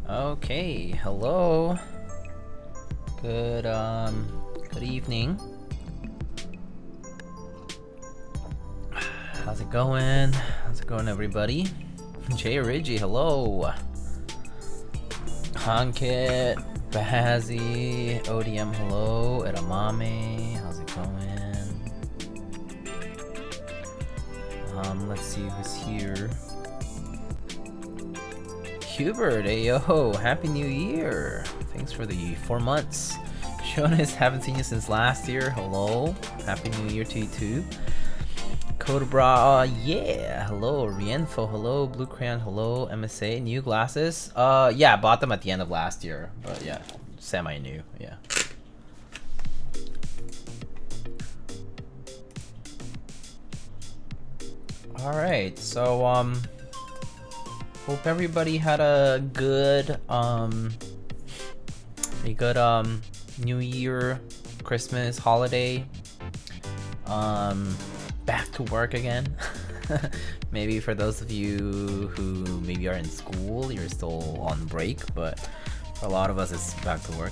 Okay, hello. Good evening. How's it going? How's it going, everybody? Jay Ridgy, hello. Hankit, Bahazi, ODM, hello. Edamame, how's it going? Let's see who's here. Hubert, hey yo, happy new year. Thanks for the 4 months. Jonas, haven't seen you since last year. Hello, happy new year to you too. Codebra, yeah, hello. Rienfo, hello. Blue Crayon, hello. MSA, new glasses. Yeah, I bought them at the end of last year, but yeah, semi-new, yeah. Alright, so, hope everybody had a good, New Year, Christmas, holiday. Back to work again. Maybe for those of you who maybe are in school, you're still on break, but for a lot of us, it's back to work.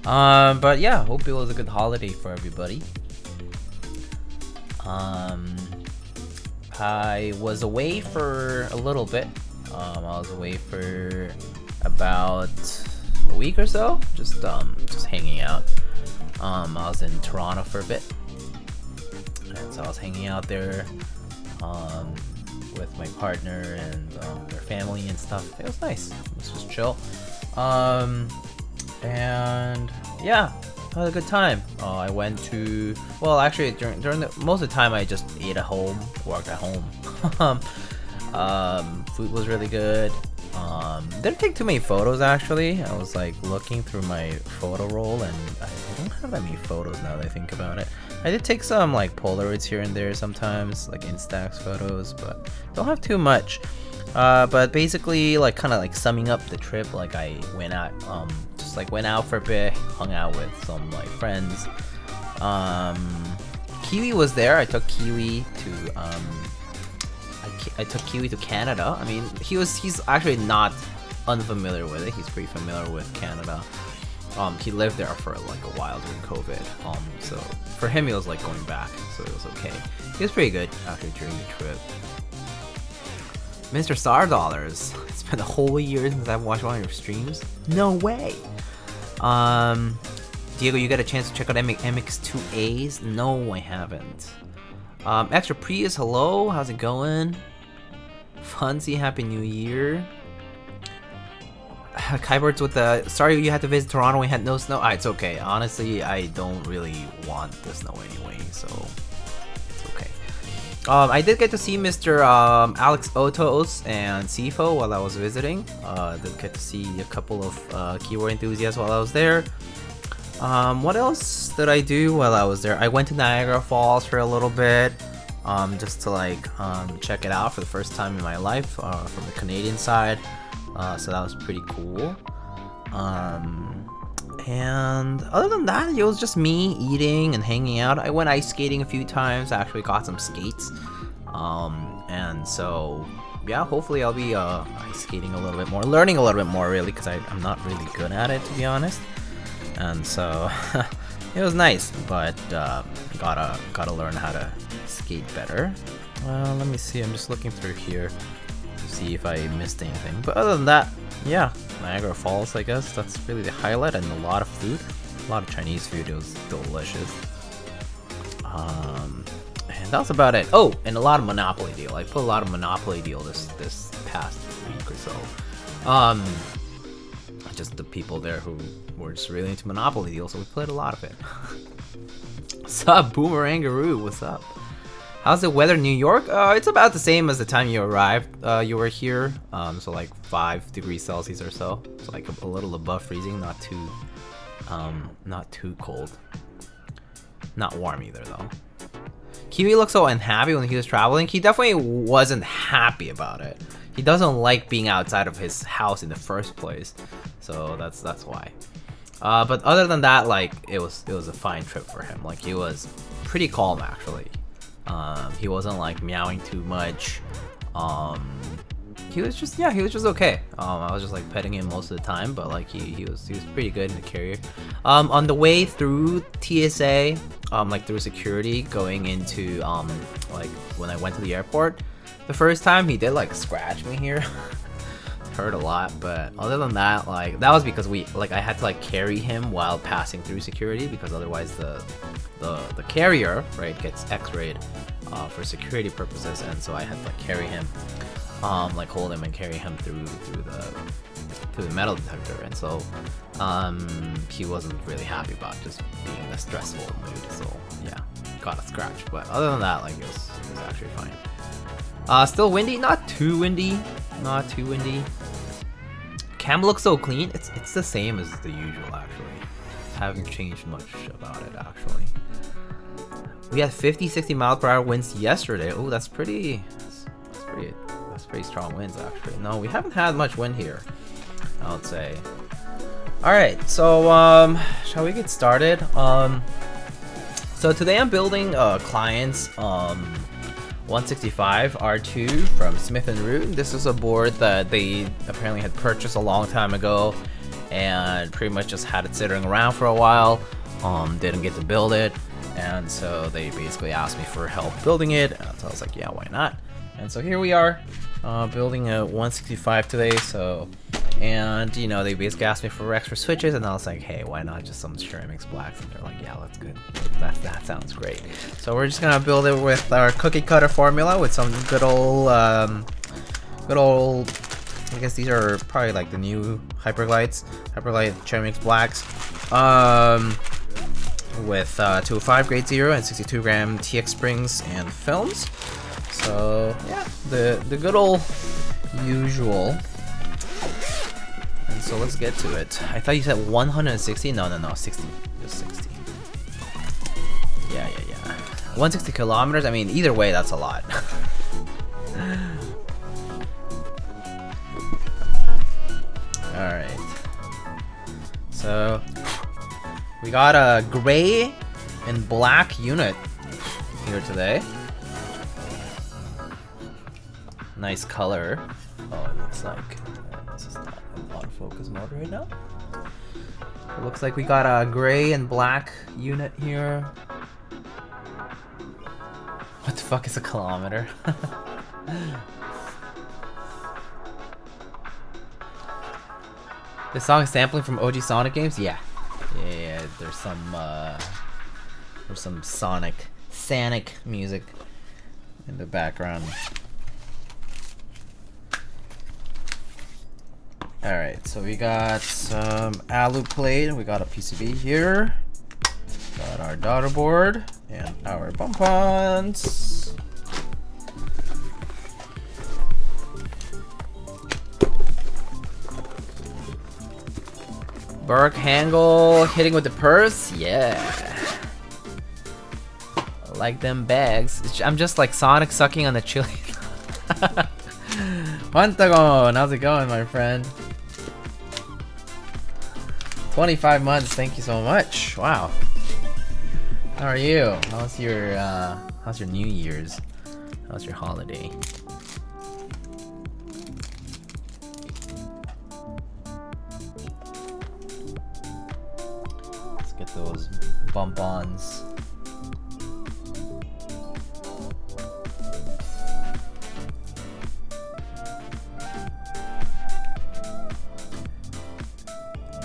But yeah, hope it was a good holiday for everybody. I was away for a little bit. I was away for about a week or so, just hanging out. I was in Toronto for a bit, and so I was hanging out there with my partner and their family and stuff. It was nice. It was just chill, and yeah, I had a good time. I went to, well, actually during most of the time I just ate at home, worked at home. Food was really good. Didn't take too many photos actually. I was like looking through my photo roll and I don't have that many photos now that I think about it. I did take some like Polaroids here and there sometimes, like Instax photos, but don't have too much. But basically, like kind of like summing up the trip, like I went out, just like went out for a bit, hung out with some like friends. Kiwi was there. I took Kiwi to I took Kiwi to Canada. I mean, he's actually not unfamiliar with it. He's pretty familiar with Canada. He lived there for like a while during COVID. So for him, it was like going back, so it was okay. He was pretty good after during the trip. Mr. Star Dollars. It's been a whole year since I've watched one of your streams. No way. Diego, you got a chance to check out MX2As? No, I haven't. Extra Prius, hello. How's it going? Funzy, happy new year. Kybirds with the, sorry you had to visit Toronto, we had no snow. It's okay. Honestly, I don't really want the snow anyway, so it's okay. I did get to see Mr. Alex Otos and Sifo while I was visiting. Did get to see a couple of keyword enthusiasts while I was there. What else did I do while I was there? I went to Niagara Falls for a little bit, just to like check it out for the first time in my life from the Canadian side. So that was pretty cool. And other than that, it was just me eating and hanging out. I went ice skating a few times. I actually got some skates. And so yeah, hopefully I'll be ice skating a little bit more, learning a little bit more really, because I'm not really good at it, to be honest. And so it was nice, but gotta learn how to skate better. Let me see, I'm just looking through here to see if I missed anything. But other than that, yeah, Niagara Falls, I guess that's really the highlight, and a lot of food, a lot of Chinese food. It was delicious. And that's about it. Oh, and a lot of Monopoly deal. I put a lot of Monopoly deal this past week or so. Just the people there who were just really into Monopoly deal, so we played a lot of it. What's up, Boomerangaroo? What's up? How's the weather in New York? It's about the same as the time you arrived. You were here, so like 5 degrees Celsius or so. So like a little above freezing, not too cold. Not warm either though. Kiwi looked so unhappy when he was traveling. He definitely wasn't happy about it. He doesn't like being outside of his house in the first place, so that's why. But other than that, like it was a fine trip for him. Like he was pretty calm actually. He wasn't like meowing too much. he was just okay. I was just like petting him most of the time, but like he was pretty good in the carrier. On the way through TSA, like through security going into like when I went to the airport the first time, he did like scratch me here. Hurt a lot, but other than that, like that was because I had to like carry him while passing through security, because otherwise the carrier, right, gets x-rayed for security purposes, and so I had to like carry him, like hold him and carry him through the metal detector, and so he wasn't really happy about just being in a stressful mood, so yeah, got a scratch. But other than that, like it was actually fine. Still windy, not too windy. Cam looks so clean. It's the same as the usual actually. Haven't changed much about it actually. We had 50-60 mile per hour winds yesterday. Oh, that's pretty strong winds actually. No, we haven't had much wind here, I would say. All right, so shall we get started? So today I'm building client's 165 R2 from Smith & Rune. This is a board that they apparently had purchased a long time ago and pretty much just had it sitting around for a while. Didn't get to build it, and so they basically asked me for help building it, and so I was like, yeah, why not? And so here we are, building a 165 today. So, and you know, they basically asked me for extra switches, and I was like, hey, why not just some ceramics blacks? And they're like, yeah, that's good. That sounds great. So we're just gonna build it with our cookie cutter formula with some good old, I guess these are probably like the new Hyperglide ceramics blacks, with 205 grade 0 and 62 gram TX springs and films. So yeah, the good old usual. And so let's get to it. I thought you said 160. No, 60. Just 60. Yeah. 160 kilometers. I mean, either way, that's a lot. All right. So we got a gray and black unit here today. Nice color. Oh, it looks like it's just not in autofocus mode right now. It looks like we got a gray and black unit here. What the fuck is a kilometer? This song is sampling from OG Sonic games? Yeah. There's some Sonic music in the background. Alright, so we got some alu plate, we got a PCB here, got our daughter board, and our bump-ons. Burke Hangle hitting with the purse, yeah. I like them bags. I'm just like Sonic sucking on the chili. Pentagon, how's it going, my friend? 25 months, thank you so much. Wow. How are you? How's your New Year's? How's your holiday? Let's get those bump-ons.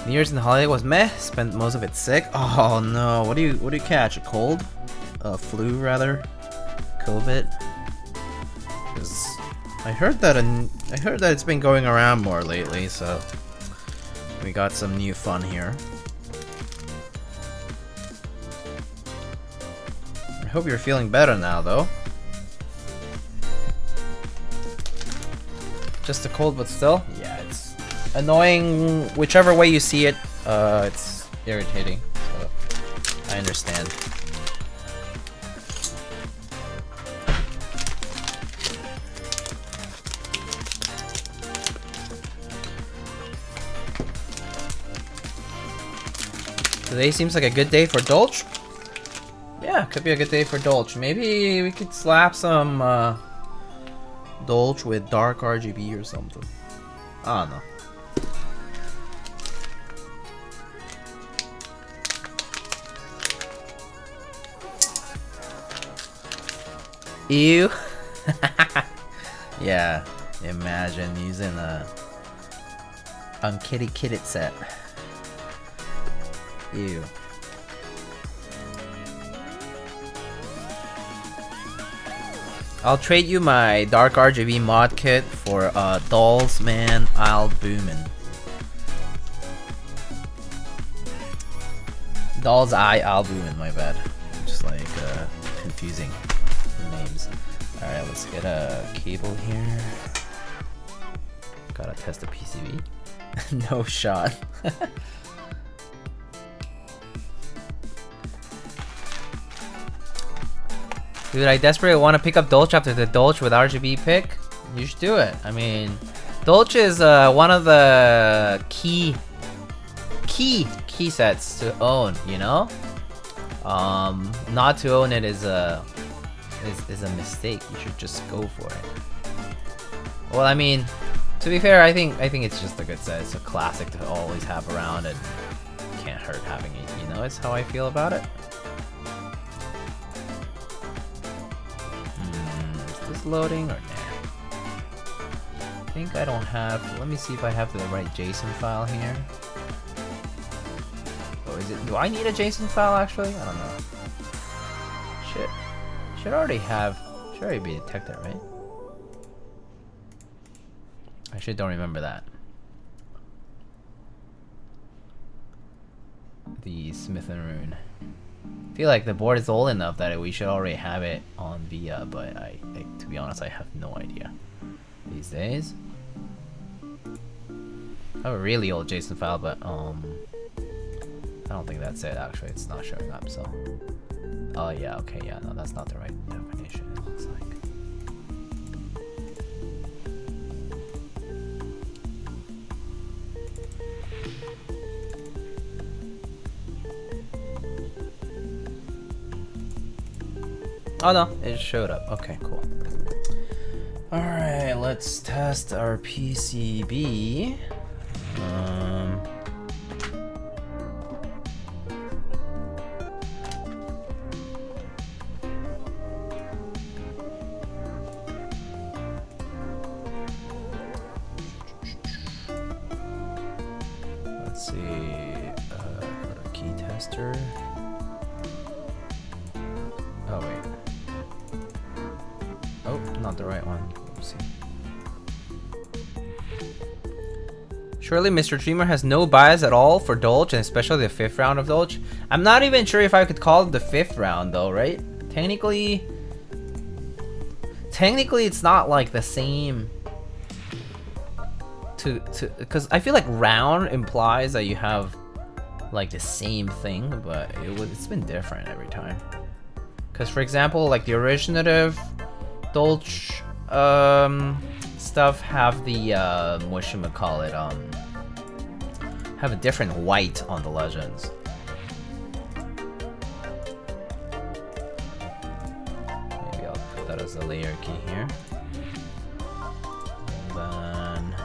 New Year's and the holiday was meh. Spent most of it sick. Oh no! What do you catch? A cold? A flu rather? COVID? Because I heard that it's been going around more lately. So we got some new fun here. I hope you're feeling better now, though. Just a cold, but still, yeah, it's annoying whichever way you see it. It's irritating, so I understand. Today seems like a good day for Dolch. Yeah, could be a good day for Dolch. Maybe we could slap some Dolch with Dark RGB or something. I don't know. Ew. Yeah, imagine using a Kitty Kit set. Ew. I'll trade you my Dark RGB mod kit for Dolls Man Albumin. Doll's Eye Albumin, my bad. Just like confusing the names. Alright, let's get a cable here. Gotta test the PCB. No shot. Dude, I desperately want to pick up Dolch after the Dolch with RGB pick. You should do it. I mean, Dolch is one of the key sets to own, you know? Not to own it is a mistake. You should just go for it. Well, I mean, to be fair, I think it's just a good set. It's a classic to always have around, and can't hurt having it. You know, it's how I feel about it. Is this loading or nah? I think I don't have. Let me see if I have the right JSON file here. Oh, is it? Do I need a JSON file actually? I don't know. Shit. Should already be detected, right? I actually don't remember that. The Smith and Rune. I feel like the board is old enough that we should already have it on VIA, but I to be honest, I have no idea these days. I have a really old JSON file, but I don't think that's it. Actually, it's not showing up. So, oh yeah, okay, yeah, no, that's not the right definition. It looks like. Oh no, it showed up. Okay, cool. Alright, let's test our PCB. Let's see. Put a key tester. Oh wait. Oh, not the right one. Oopsie. Surely Mr. Dreamer has no bias at all for Dolch, and especially the 5th round of Dolch. I'm not even sure if I could call it the 5th round though, right? Technically it's not like the same because I feel like round implies that you have like the same thing, but it's been different every time. Because for example, like the originative Dolch stuff have the whatchamacallit, have a different white on the legends. Maybe I'll put that as a layer key here. And then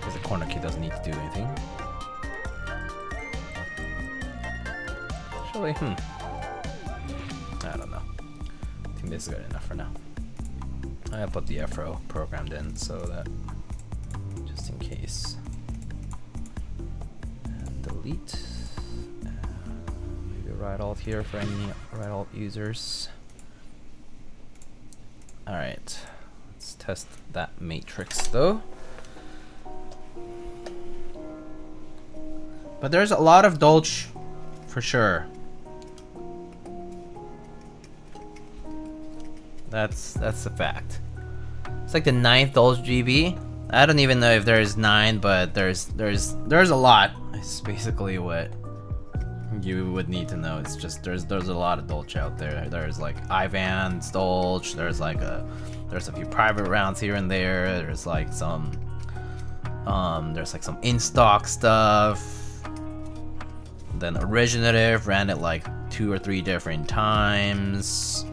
because the corner key doesn't need to do anything. Actually, I don't know. I think this is good enough for now. I put the FRO programmed in so that just in case. And delete. Maybe right alt here for any right alt users. Alright, let's test that matrix though. But there's a lot of Dolch for sure. That's a fact. It's like the 9th Dolch GB. I don't even know if there's 9, but there's a lot. It's basically what you would need to know. It's just there's a lot of Dolch out there. There's like Ivan's Dolch. There's a few private rounds here and there. There's like some in stock stuff. Then originative ran it like 2 or 3 different times.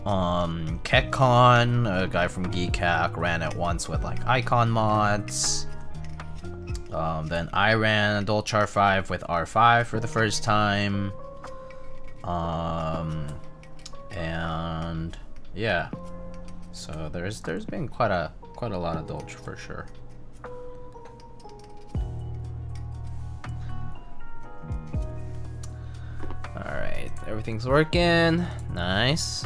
Ketcon, a guy from Keycap, ran it once with like icon mods. Then I ran Dolch R5 with R5 for the first time. And yeah, so there's been quite a lot of Dolch for sure. All right, everything's working. Nice.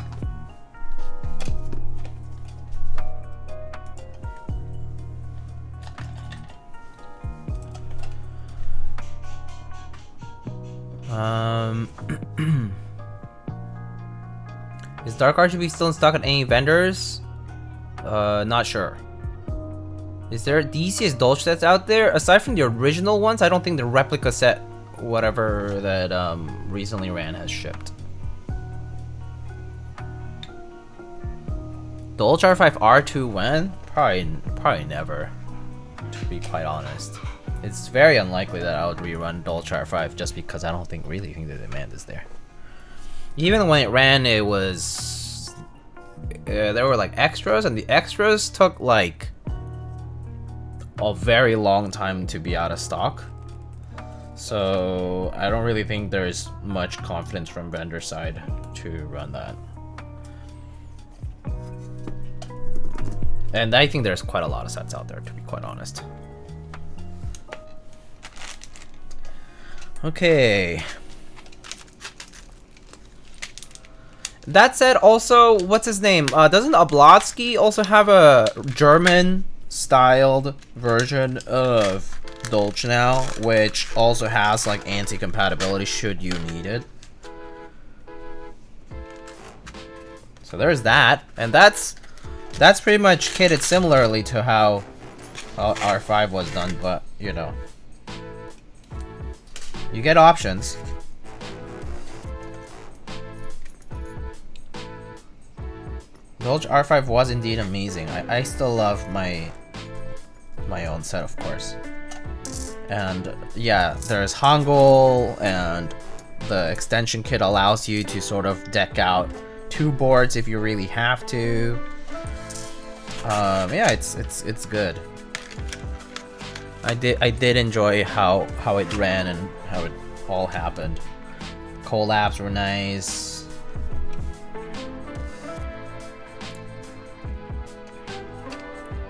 Is Dark RGB still in stock at any vendors? Not sure. Is there DCS Dolch sets out there? Aside from the original ones, I don't think the replica set, whatever that recently ran, has shipped. Dolch R5 R2 when? Probably never, to be quite honest. It's very unlikely that I would rerun Dolch R5 just because I don't really think the demand is there. Even when it ran, it was there were like extras, and the extras took like a very long time to be out of stock. So I don't really think there's much confidence from vendor side to run that. And I think there's quite a lot of sets out there, to be quite honest. Okay. That said, also, what's his name? Doesn't Oblotsky also have a German-styled version of Dolch now, which also has like anti-compatibility should you need it? So there's that, and that's pretty much kitted similarly to how R5 was done, but you know, you get options. Dolch R5 was indeed amazing. I still love my own set, of course. And yeah, there's Hangul, and the extension kit allows you to sort of deck out 2 boards if you really have to. Yeah, it's good. I did enjoy how it ran and how it all happened. Collabs were nice.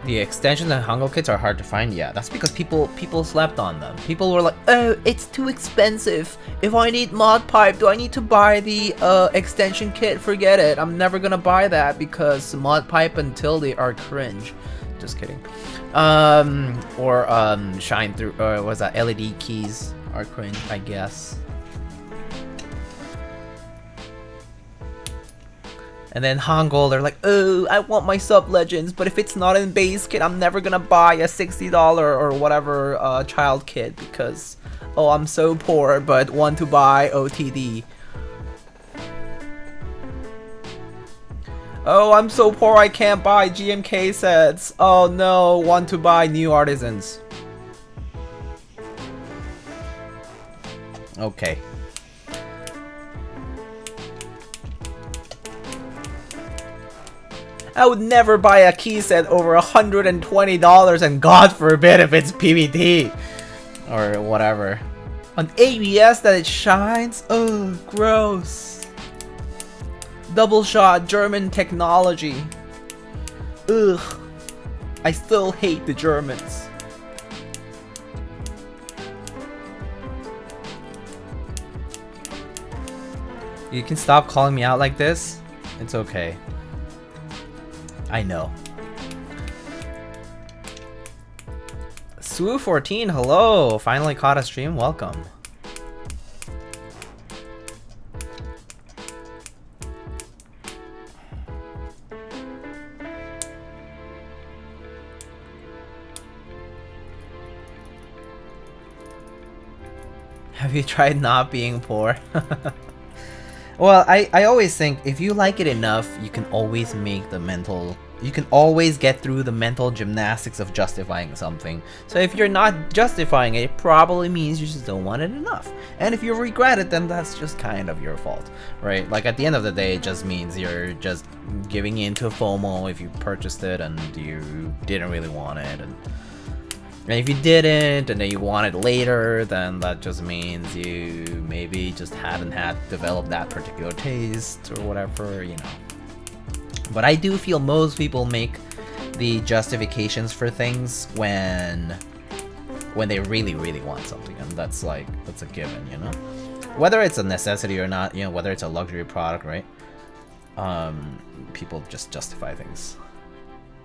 The extensions and Hangul kits are hard to find. Yeah, that's because people slept on them. People were like, oh, it's too expensive. If I need mod pipe, do I need to buy the extension kit? Forget it. I'm never gonna buy that because mod pipe and Tilde are cringe. Just kidding. Or shine through, or was that LED keys are cringe, I guess. And then Hangul, they're like, oh, I want my sub legends, but if it's not in base kit, I'm never gonna buy a $60 or whatever child kit because, oh, I'm so poor, but want to buy OTD. Oh, I'm so poor I can't buy GMK sets. Oh no, want to buy new artisans. Okay. I would never buy a key set over $120, and God forbid if it's PVT or whatever. On ABS that it shines? Oh, gross. Double shot German technology. Ugh. I still hate the Germans. You can stop calling me out like this? It's okay. I know. Swoo14, hello! Finally caught a stream, welcome. Have you tried not being poor? Well, I always think if you like it enough, you can always make the mental You can always get through the mental gymnastics of justifying something. So if you're not justifying it, it probably means you just don't want it enough. And if you regret it, then that's just kind of your fault, right? Like at the end of the day, it just means you're just giving in to FOMO if you purchased it and you didn't really want it. And if you didn't and then you want it later, then that just means you maybe just hadn't developed that particular taste or whatever, you know. But I do feel most people make the justifications for things when they really, really want something, and that's a given, you know. Whether it's a necessity or not, you know, whether it's a luxury product, right? People just justify things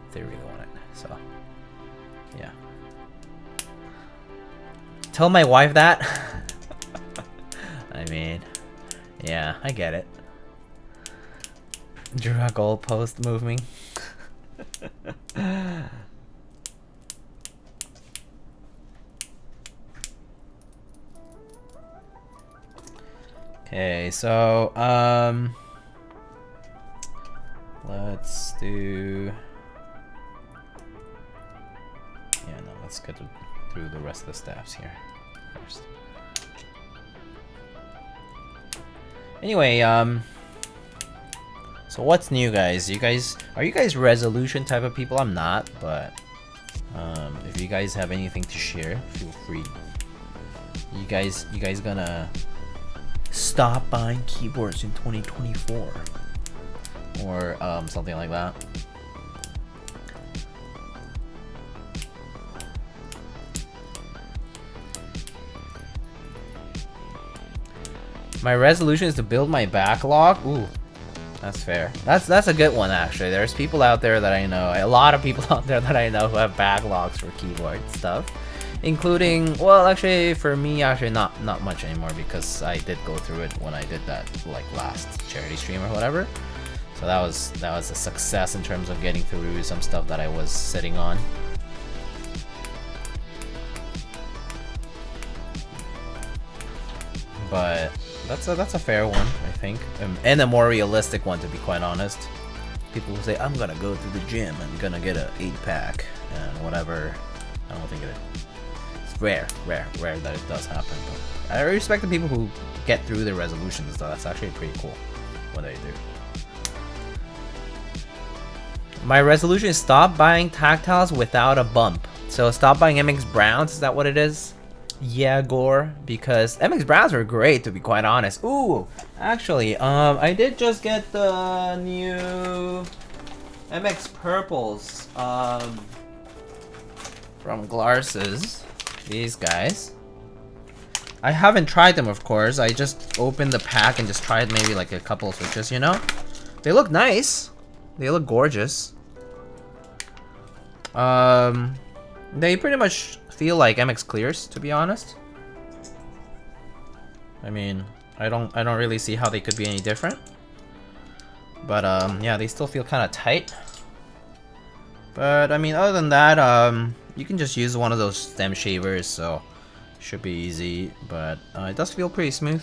if they really want it. So, yeah. Tell my wife that. I mean, yeah, I get it. Drew a goalpost moving. Okay, so let's do. Yeah, no, let's get through the rest of the steps here first. Anyway, so what's new, guys? Are you guys resolution type of people? I'm not, but if you guys have anything to share, feel free. You guys gonna stop buying keyboards in 2024 or something like that? My resolution is to build my backlog. Ooh. That's fair. That's a good one, actually. There's people out there that I know, a lot of people out there that I know who have backlogs for keyboard stuff, including, well, actually for me, actually not much anymore, because I did go through it when I did that like last charity stream or whatever. So that was a success in terms of getting through some stuff that I was sitting on. But that's a fair one, I think, and a more realistic one, to be quite honest. People who say, I'm gonna go to the gym and gonna get a 8-pack and whatever. I don't think it's rare that it does happen. But I respect the people who get through their resolutions, though. That's actually pretty cool when they do. My resolution is stop buying tactiles without a bump. So stop buying MX Browns, is that what it is? Yeah, Gore, because MX Browns are great, to be quite honest. Ooh, actually, I did just get the new MX Purples from Glarses. These guys. I haven't tried them, of course. I just opened the pack and just tried maybe like a couple of switches, you know? They look nice. They look gorgeous. They pretty much feel like MX Clears, to be honest. I mean, I don't really see how they could be any different. But yeah, they still feel kind of tight. But I mean, other than that, you can just use one of those stem shavers, so should be easy. But it does feel pretty smooth.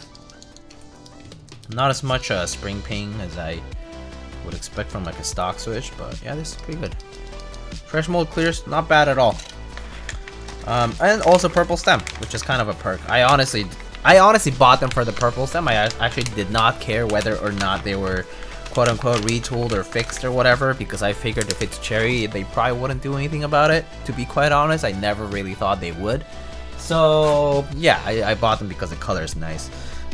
Not as much spring ping as I would expect from like a stock switch, but yeah, this is pretty good. Fresh mold clears, not bad at all. And also purple stem, which is kind of a perk. I honestly bought them for the purple stem. I actually did not care whether or not they were quote-unquote retooled or fixed or whatever, because I figured if it's cherry, they probably wouldn't do anything about it. To be quite honest, I never really thought they would. So yeah, I bought them because the color is nice,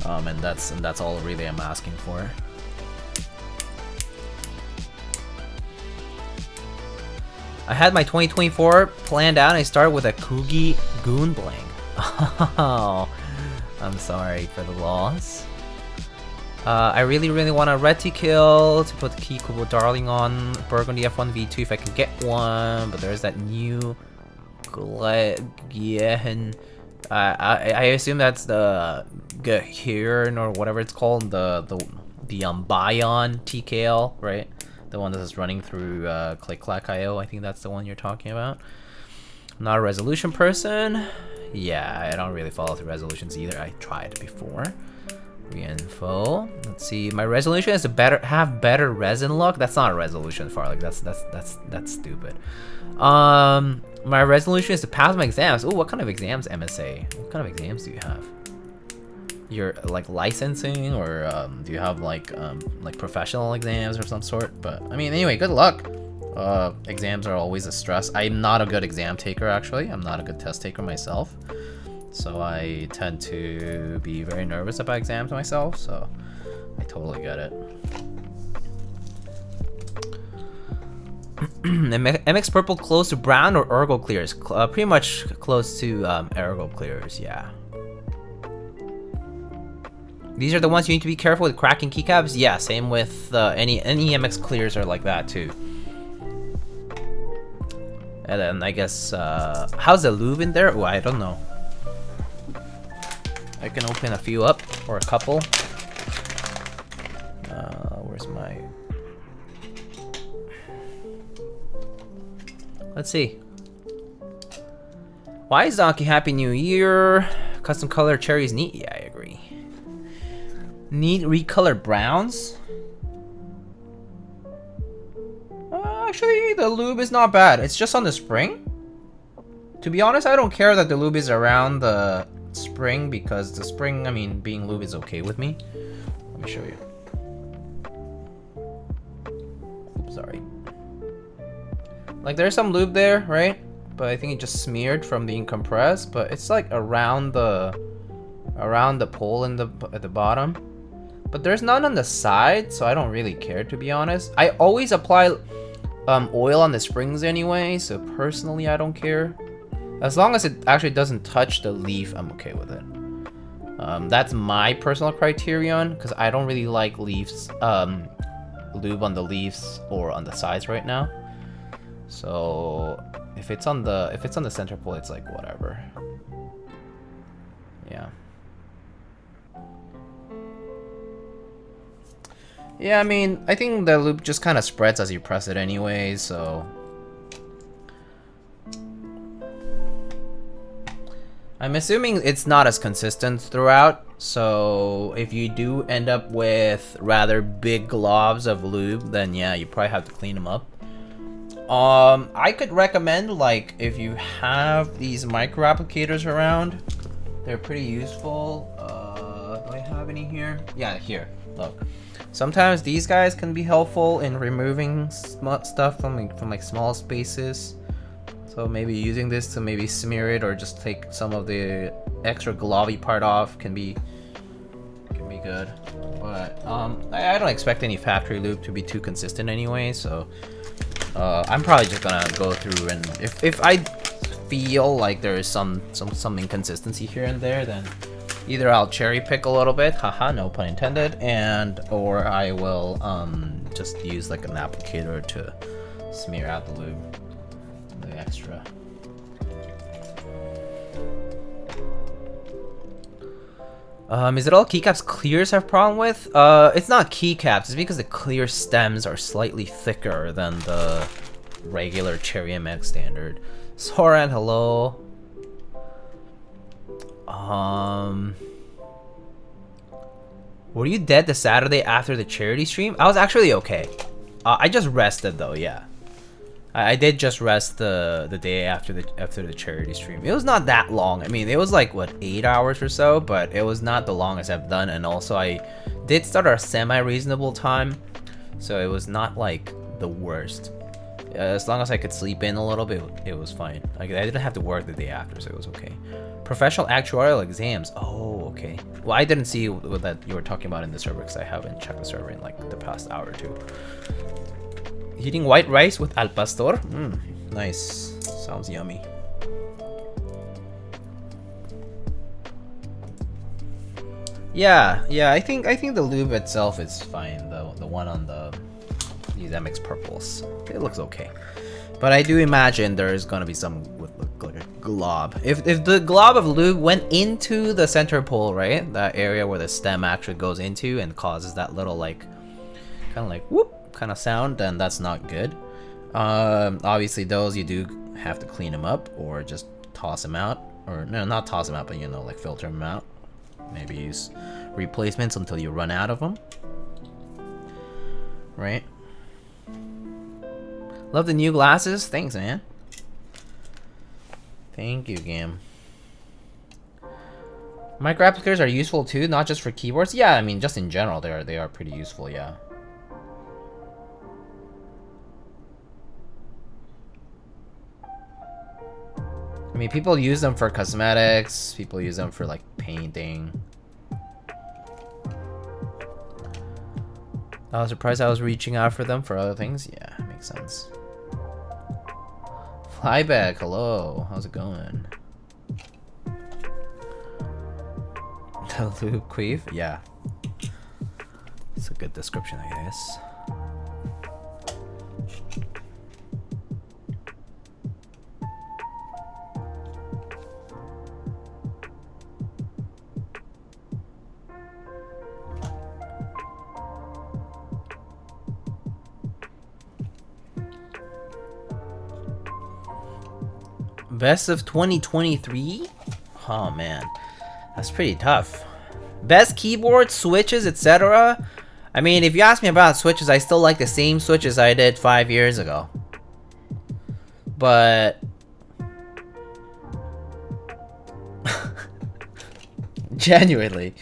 and that's all really I'm asking for. I had my 2024 planned out and I started with a Kugi Goon Bling. Oh, I'm sorry for the loss. I really want a Reticule to put the Keycap Darling on. Burgundy F1 V2 if I can get one, but there's that new Glegiehen. I assume that's the Gehirn or whatever it's called, the Bion TKL, right? The one that's running through Click-Clack.io. I think that's the one you're talking about. I'm not a resolution person. Yeah, I don't really follow through resolutions either. I tried before. Info. Let's see. My resolution is to have better resin look. That's not a resolution for like that's stupid. My resolution is to pass my exams. Oh, what kind of exams, MSA? What kind of exams do you have? You're like licensing, or do you have like professional exams or some sort? But I mean, anyway, good luck. Exams are always a stress. I'm not a good exam taker, actually. I'm not a good test taker myself. So I tend to be very nervous about exams myself, so I totally get it. MX purple close to brown or ergo clears? Pretty much close to ergo clears, yeah. These are the ones you need to be careful with cracking keycaps? Yeah, same with any MX clears are like that too. And then I guess, how's the lube in there? Oh, I don't know. I can open a few up, or a couple. Where's my... Let's see. Why is Donkey Happy New Year? Custom color cherries neat? Yeah, I agree. Need recolored browns? Actually, the lube is not bad. It's just on the spring. To be honest, I don't care that the lube is around the spring, because the spring, I mean, being lube is okay with me. Let me show you. Oops, sorry. Like, there's some lube there, right? But I think it just smeared from being compressed. But it's like around the pole in at the bottom. But there's none on the side, so I don't really care, to be honest. I always apply oil on the springs anyway, so personally I don't care. As long as it actually doesn't touch the leaf, I'm okay with it. That's my personal criterion, because I don't really like leaves, lube on the leaves or on the sides right now. So if it's on the center pole, it's like whatever. Yeah. Yeah, I mean, I think the lube just kind of spreads as you press it anyway, so... I'm assuming it's not as consistent throughout, so if you do end up with rather big globs of lube, then yeah, you probably have to clean them up. I could recommend, like, if you have these micro applicators around, they're pretty useful. Do I have any here? Yeah, here, look. Sometimes these guys can be helpful in removing stuff from like small spaces. So maybe using this to maybe smear it, or just take some of the extra globby part off can be good. But I don't expect any factory lube to be too consistent anyway, so I'm probably just gonna go through, and if I feel like there is some inconsistency here and there, then either I'll cherry pick a little bit, haha, no pun intended, or I will just use like an applicator to smear out the lube, the extra. Is it all keycaps clears have problem with? It's not keycaps, it's because the clear stems are slightly thicker than the regular Cherry MX standard. Soran, hello. Were you dead the Saturday after the charity stream? I was actually okay. I just rested though, yeah. I did just rest the day after the charity stream. It was not that long. I mean, it was like what, 8 hours or so, but it was not the longest I've done. And also, I did start at a semi-reasonable time, so it was not like the worst. As long as I could sleep in a little bit, it was fine. Like, I didn't have to work the day after, so it was okay. Professional actuarial exams. Oh, okay. Well, I didn't see what that you were talking about in the server, because I haven't checked the server in like the past hour or two. Eating white rice with al pastor. Nice. Sounds yummy. Yeah. I think the lube itself is fine. The one on these MX purples, it looks okay. But I do imagine there is gonna be some with like a glob. If the glob of lube went into the center pole, right, that area where the stem actually goes into and causes that little like kind of like whoop kind of sound, then that's not good. Obviously those you do have to clean them up, or just toss them out, or no, not toss them out, but you know, like filter them out. maybe use replacements until you run out of them. Right? Love the new glasses. Thanks, man. Thank you, game. Micro applicators are useful too, not just for keyboards. Yeah, I mean, just in general, they are pretty useful. Yeah. I mean, people use them for cosmetics. People use them for like painting. I was surprised I was reaching out for them for other things. Yeah, makes sense. Flyback, hello. How's it going? The Lube Queef? Yeah. It's a good description, I guess. Best of 2023? Oh man, that's pretty tough. Best keyboards, switches, etc. I mean, if you ask me about switches, I still like the same switches I did 5 years ago. But genuinely,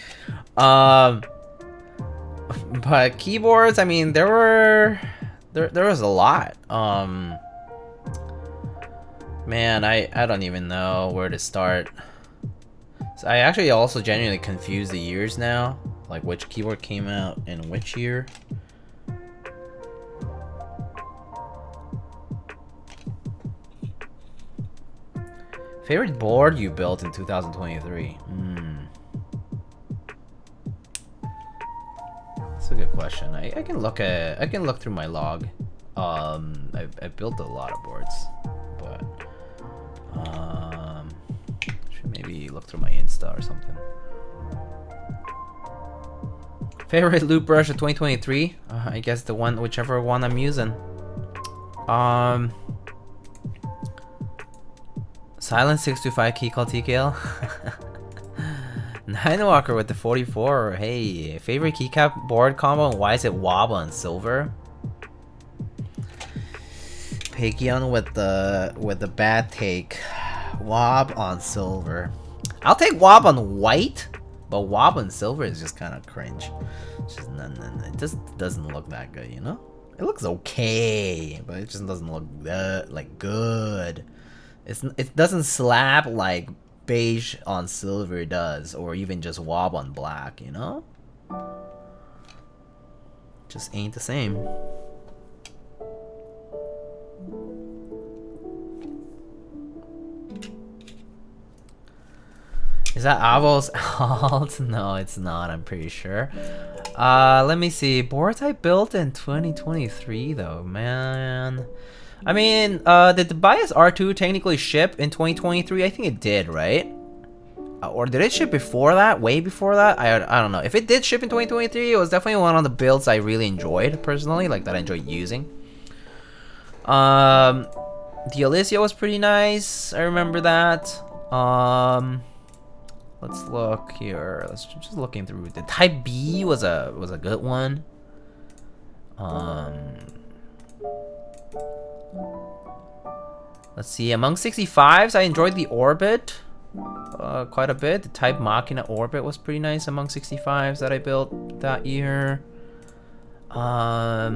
but keyboards, I mean, there was a lot. Man, I don't even know where to start. So I actually also genuinely confuse the years now, like which keyboard came out in which year. Favorite board you built in 2023? That's a good question. I can look through my log. I built a lot of boards, but should maybe look through my Insta or something. Favorite loop brush of 2023? I guess the one, whichever one I'm using. Silent 625 Keycap TKL. Ninewalker with the 44. Hey, favorite keycap board combo and why is it wob on silver? Pakion with the bad take. Wob on silver. I'll take wob on white, but wob on silver is just kind of cringe. It's just it just doesn't look that good, you know? It looks okay, but it just doesn't look like good. It doesn't slap like beige on silver does, or even just wob on black, you know? Just ain't the same. Is that Avo's alt? No, it's not, I'm pretty sure. Let me see. Boards I built in 2023 though, man. I mean, did the Bias R2 technically ship in 2023? I think it did, right? Or did it ship before that? Way before that? I don't know. If it did ship in 2023, it was definitely one of the builds I really enjoyed, personally. Like, that I enjoyed using. The Alicia was pretty nice. I remember that. Let's look here. Let's just looking through. The Type B was a good one. Let's see. Among 65s, I enjoyed the Orbit quite a bit. The Type Machina Orbit was pretty nice among 65s that I built that year. I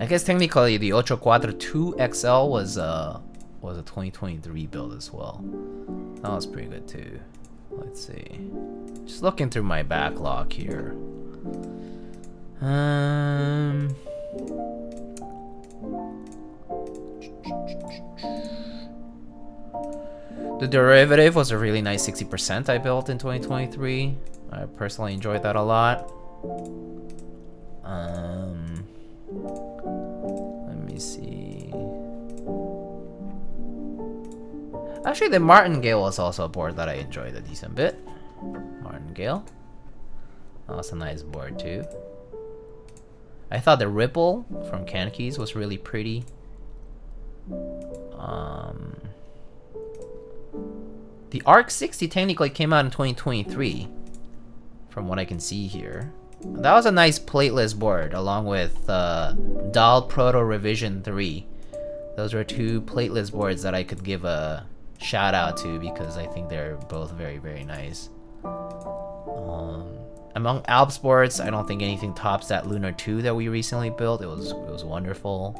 guess technically the 842 XL was a 2023 build as well. That was pretty good too. Let's see. Just looking through my backlog here. The Derivative was a really nice 60% I built in 2023. I personally enjoyed that a lot. Let me see. Actually, the Martingale was also a board that I enjoyed a decent bit. Martingale. That was a nice board too. I thought the Ripple from Cankeys was really The Arc 60 technically came out in 2023, from what I can see here. That was a nice plateless board, along with Dahl Proto Revision 3. Those were two plateless boards that I could give a shout out to because I think they're both very, very nice. Among Alps boards, I don't think anything tops that Lunar 2 that we recently built. It was wonderful.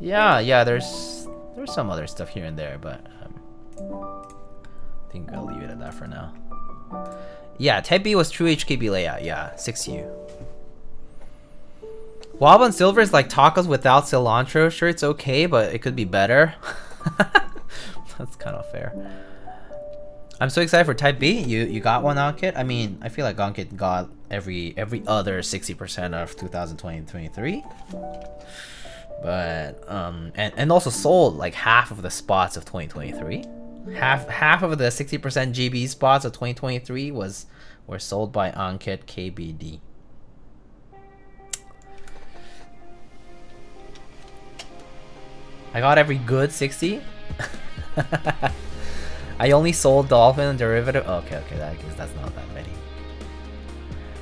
Yeah, there's some other stuff here and there, but I think I'll leave it at that for now. Yeah, Type B was true HKB layout. Yeah, 6U. Wabon Silver is like tacos without cilantro. Sure, it's okay, but it could be better. That's kind of fair. I'm so excited for Type B. You got one, Ankit? I mean, I feel like Ankit got every other 60% of 2020-23. But and also sold like half of the spots of 2023. Half of the 60% GB spots of 2023 were sold by Ankit KBD. I got every good 60. I only sold Dolphin and Derivative. Okay, I guess that's not that many.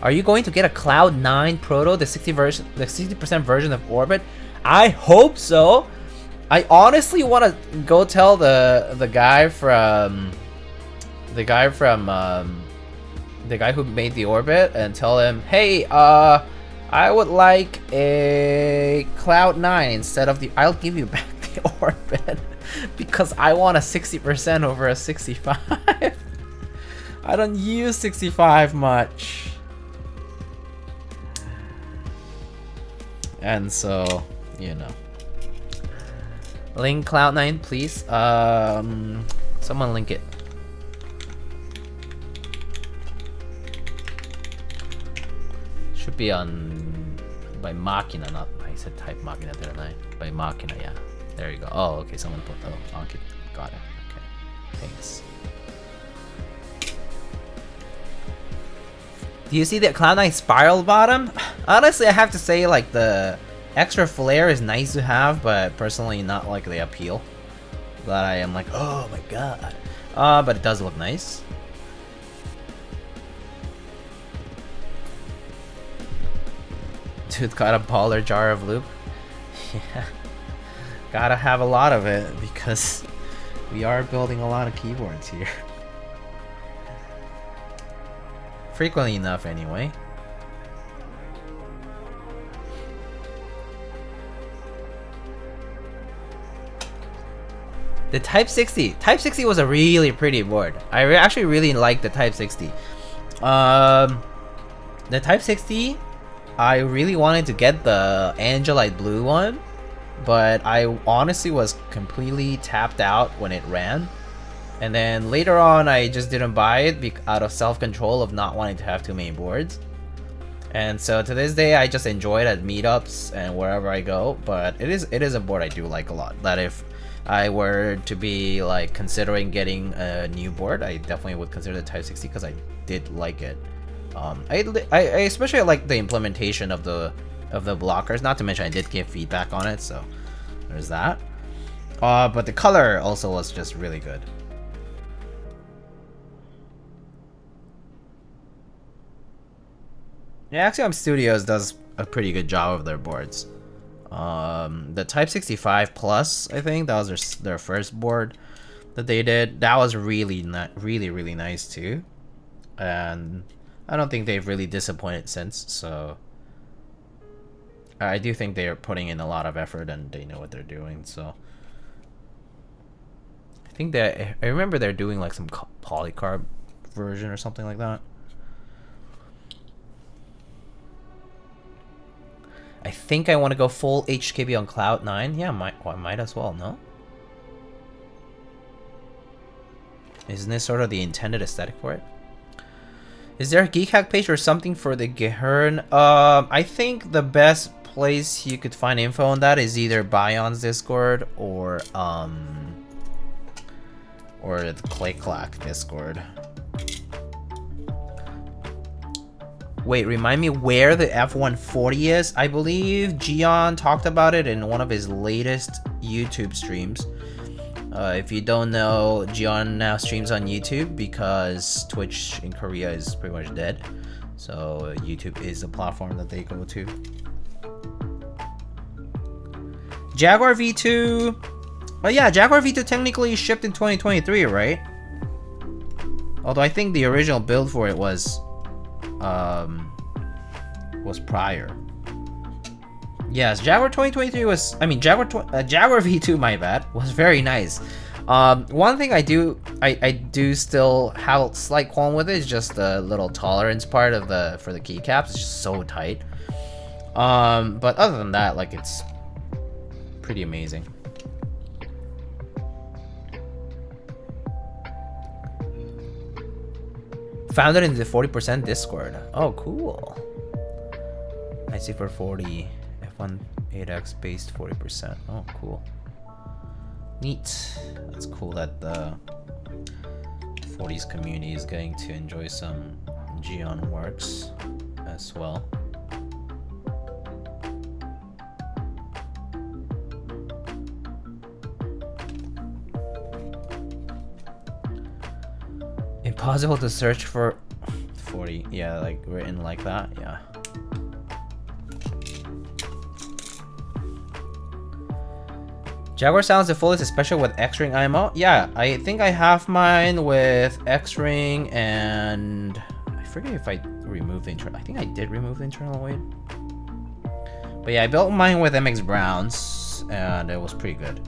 Are you going to get a Cloud 9 Proto, the 60% version of Orbit? I hope so. I honestly want to go tell the guy who made the Orbit and tell him, hey, I would like a Cloud 9 instead of the. I'll give you back the Orbit because I want a 60% over a 65. I don't use 65 much, and so you know. Link Cloud9, please. Someone link it. Should be on by Machina, not I said type Machina, didn't I? By Machina, yeah. There you go. Oh, okay. Someone put okay, got it. Okay, thanks. Do you see that Cloud9 spiral bottom? Honestly, I have to say, like, the extra flare is nice to have, but personally not like the appeal that I am like, oh my god. But it does look nice. Dude got a baller jar of lube. Yeah, gotta have a lot of it because we are building a lot of keyboards here. Frequently enough anyway. The Type 60. Type 60 was a really pretty board. I actually really like the Type 60. The Type 60, I really wanted to get the Angelite Blue one, but I honestly was completely tapped out when it ran. And then later on, I just didn't buy it out of self-control of not wanting to have too many boards. And so to this day, I just enjoy it at meetups and wherever I go. But it is a board I do like a lot. That if I were to be like considering getting a new board, I definitely would consider the Type 60 because I did like it. I especially like the implementation of the blockers. Not to mention I did give feedback on it, so there's that. But the color also was just really good. Yeah, Axiom Studios does a pretty good job of their boards. The Type 65 Plus, I think that was their first board that they did. That was really nice too, and I don't think they've really disappointed since. So I do think they're putting in a lot of effort and they know what they're doing. So I think that I remember they're doing like some polycarb version or something like that. I think I want to go full HKB on Cloud9. Yeah, I might as well, no? Isn't this sort of the intended aesthetic for it? Is there a Keycap page or something for the Gehern? I think the best place you could find info on that is either Bion's Discord or the Clack Discord. Wait, remind me where the F140 is? I believe Gian talked about it in one of his latest YouTube streams. If you don't know, Gion now streams on YouTube because Twitch in Korea is pretty much dead. So YouTube is the platform that they go to. Jaguar V2. Oh yeah, Jaguar V2 technically shipped in 2023, right? Although I think the original build for it was prior. Yes, Jaguar 2023 was, I mean, Jaguar V2, my bad, was very nice. One thing I do still have a slight qualm with it is just the little tolerance part of for the keycaps. It's just so tight. But other than that, like, it's pretty amazing. Found it in the 40% Discord. Oh, cool. I see for 40. F1 8X based 40%. Oh, cool. Neat. That's cool that the 40s community is getting to enjoy some Gion works as well. Impossible to search for 40. Yeah, like written like that. Yeah. Jaguar sounds the fullest, especially with X-Ring IMO. Yeah, I think I have mine with X-Ring, and I forget if I removed the internal. I think I did remove the internal weight. But yeah, I built mine with MX Browns, and it was pretty good.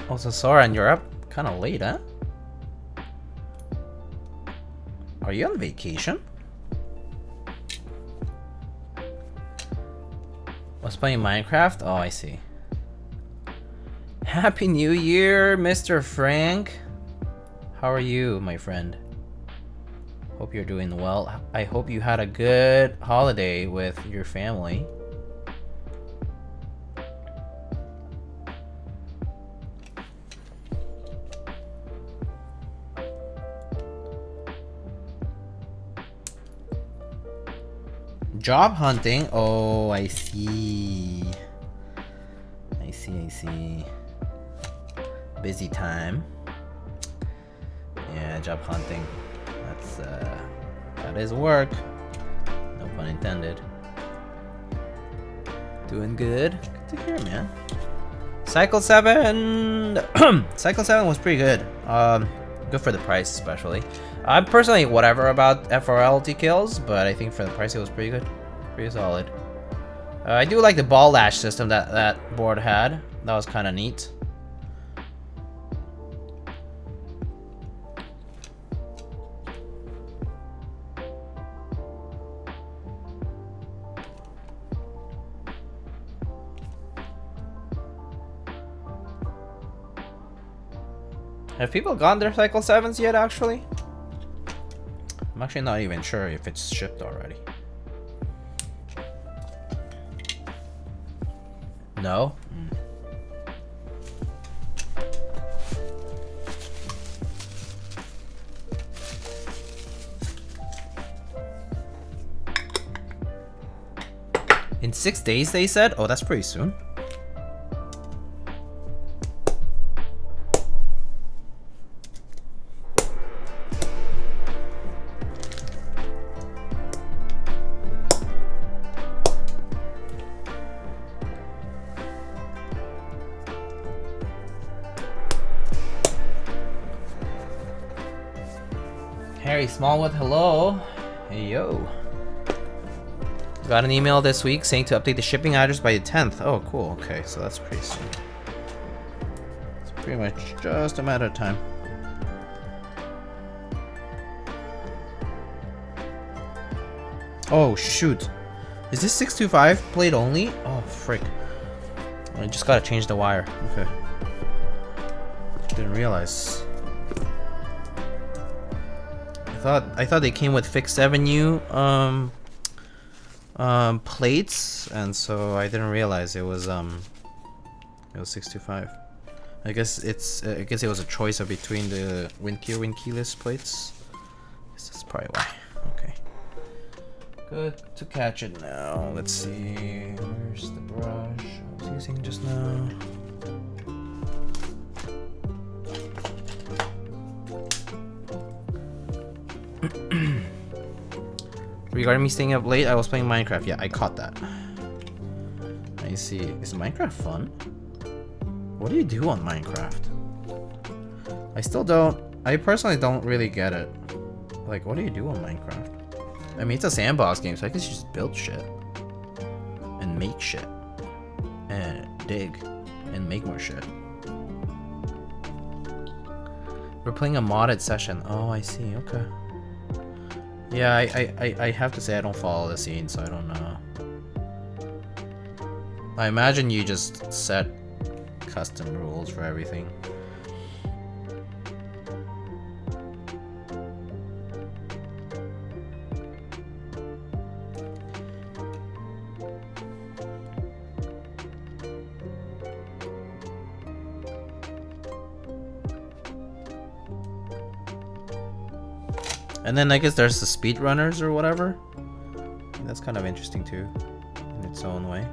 Also, Soren, you're up kind of late, huh? Are you on vacation? Was playing Minecraft? Oh, I see. Happy New Year, Mr. Frank. How are you, my friend? Hope you're doing well. I hope you had a good holiday with your family. Job hunting. Oh, I see. I see. Busy time. Yeah, job hunting. That is work. No pun intended. Doing good. Good to hear, man. Cycle 7. Cycle 7 was pretty good. Good for the price, especially. I'm personally whatever about FRLT kills, but I think for the price it was pretty good. Pretty solid. I do like the ball lash system that board had. That was kind of neat. Have people gotten their Cycle 7s yet, actually? I'm actually not even sure if it's shipped already. No? In 6 days, they said? Oh, that's pretty soon. Harry Smallwood, hello. Hey yo. Got an email this week saying to update the shipping address by the 10th. Oh, cool. Okay, so that's pretty soon. It's pretty much just a matter of time. Oh, shoot. Is this 625 plate only? Oh, frick. I just gotta change the wire. Okay. Didn't realize. I thought they came with fixed 7U plates, and so I didn't realize it was 625. I guess it was a choice of between the wind keyless plates. This is probably why. Okay. Good to catch it now. Let's see. Where's the brush I was using just now? Regarding me staying up late, I was playing Minecraft. Yeah, I caught that. I see. Is Minecraft fun? What do you do on Minecraft? I personally don't really get it. Like, what do you do on Minecraft? I mean, it's a sandbox game, so I guess you just build shit. And make shit. And dig. And make more shit. We're playing a modded session. Oh, I see. Okay. Yeah, I have to say I don't follow the scene, so I don't know. I imagine you just set custom rules for everything. And then I guess there's the speedrunners or whatever. That's kind of interesting too, in its own way.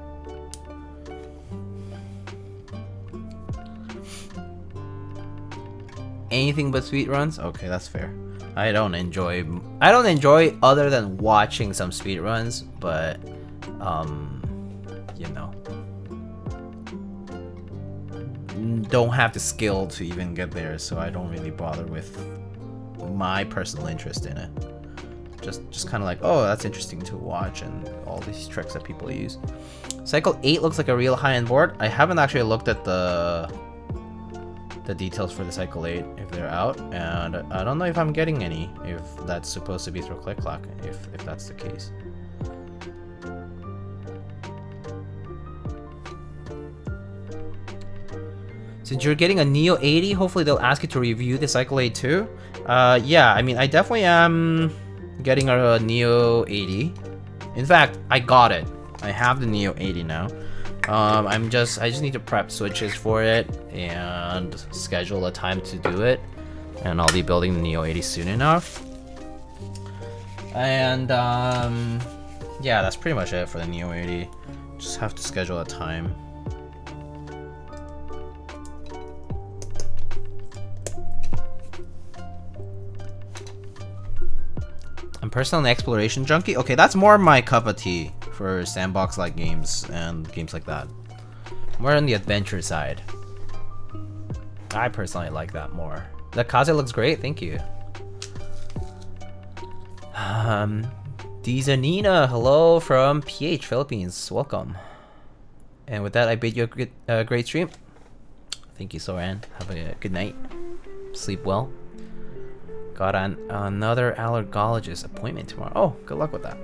Anything but speedruns? Okay, that's fair. I don't enjoy other than watching some speedruns, but you know, don't have the skill to even get there, so I don't really bother with my personal interest in it. Just kind of like, oh, that's interesting to watch, and all these tricks that people use. Cycle 8 looks like a real high-end board. I haven't actually looked at the details for the Cycle 8 if they're out, and I don't know if I'm getting any, if that's supposed to be through ClickClock, if that's the case. Since you're getting a Neo 80, hopefully they'll ask you to review the Cycle 8 too. Yeah, I mean, I definitely am getting a Neo 80. In fact, I got it. I have the Neo 80 now. I just need to prep switches for it and schedule a time to do it. And I'll be building the Neo 80 soon enough. And yeah, that's pretty much it for the Neo 80. Just have to schedule a time. I'm personally an exploration junkie. Okay, that's more my cup of tea for sandbox-like games and games like that. More on the adventure side. I personally like that more. The Kaze looks great, thank you. Dizanina, hello from PH Philippines. Welcome. And with that, I bid you a great stream. Thank you, Soran. Have a good night. Sleep well. Got another allergologist appointment tomorrow. Oh, good luck with that.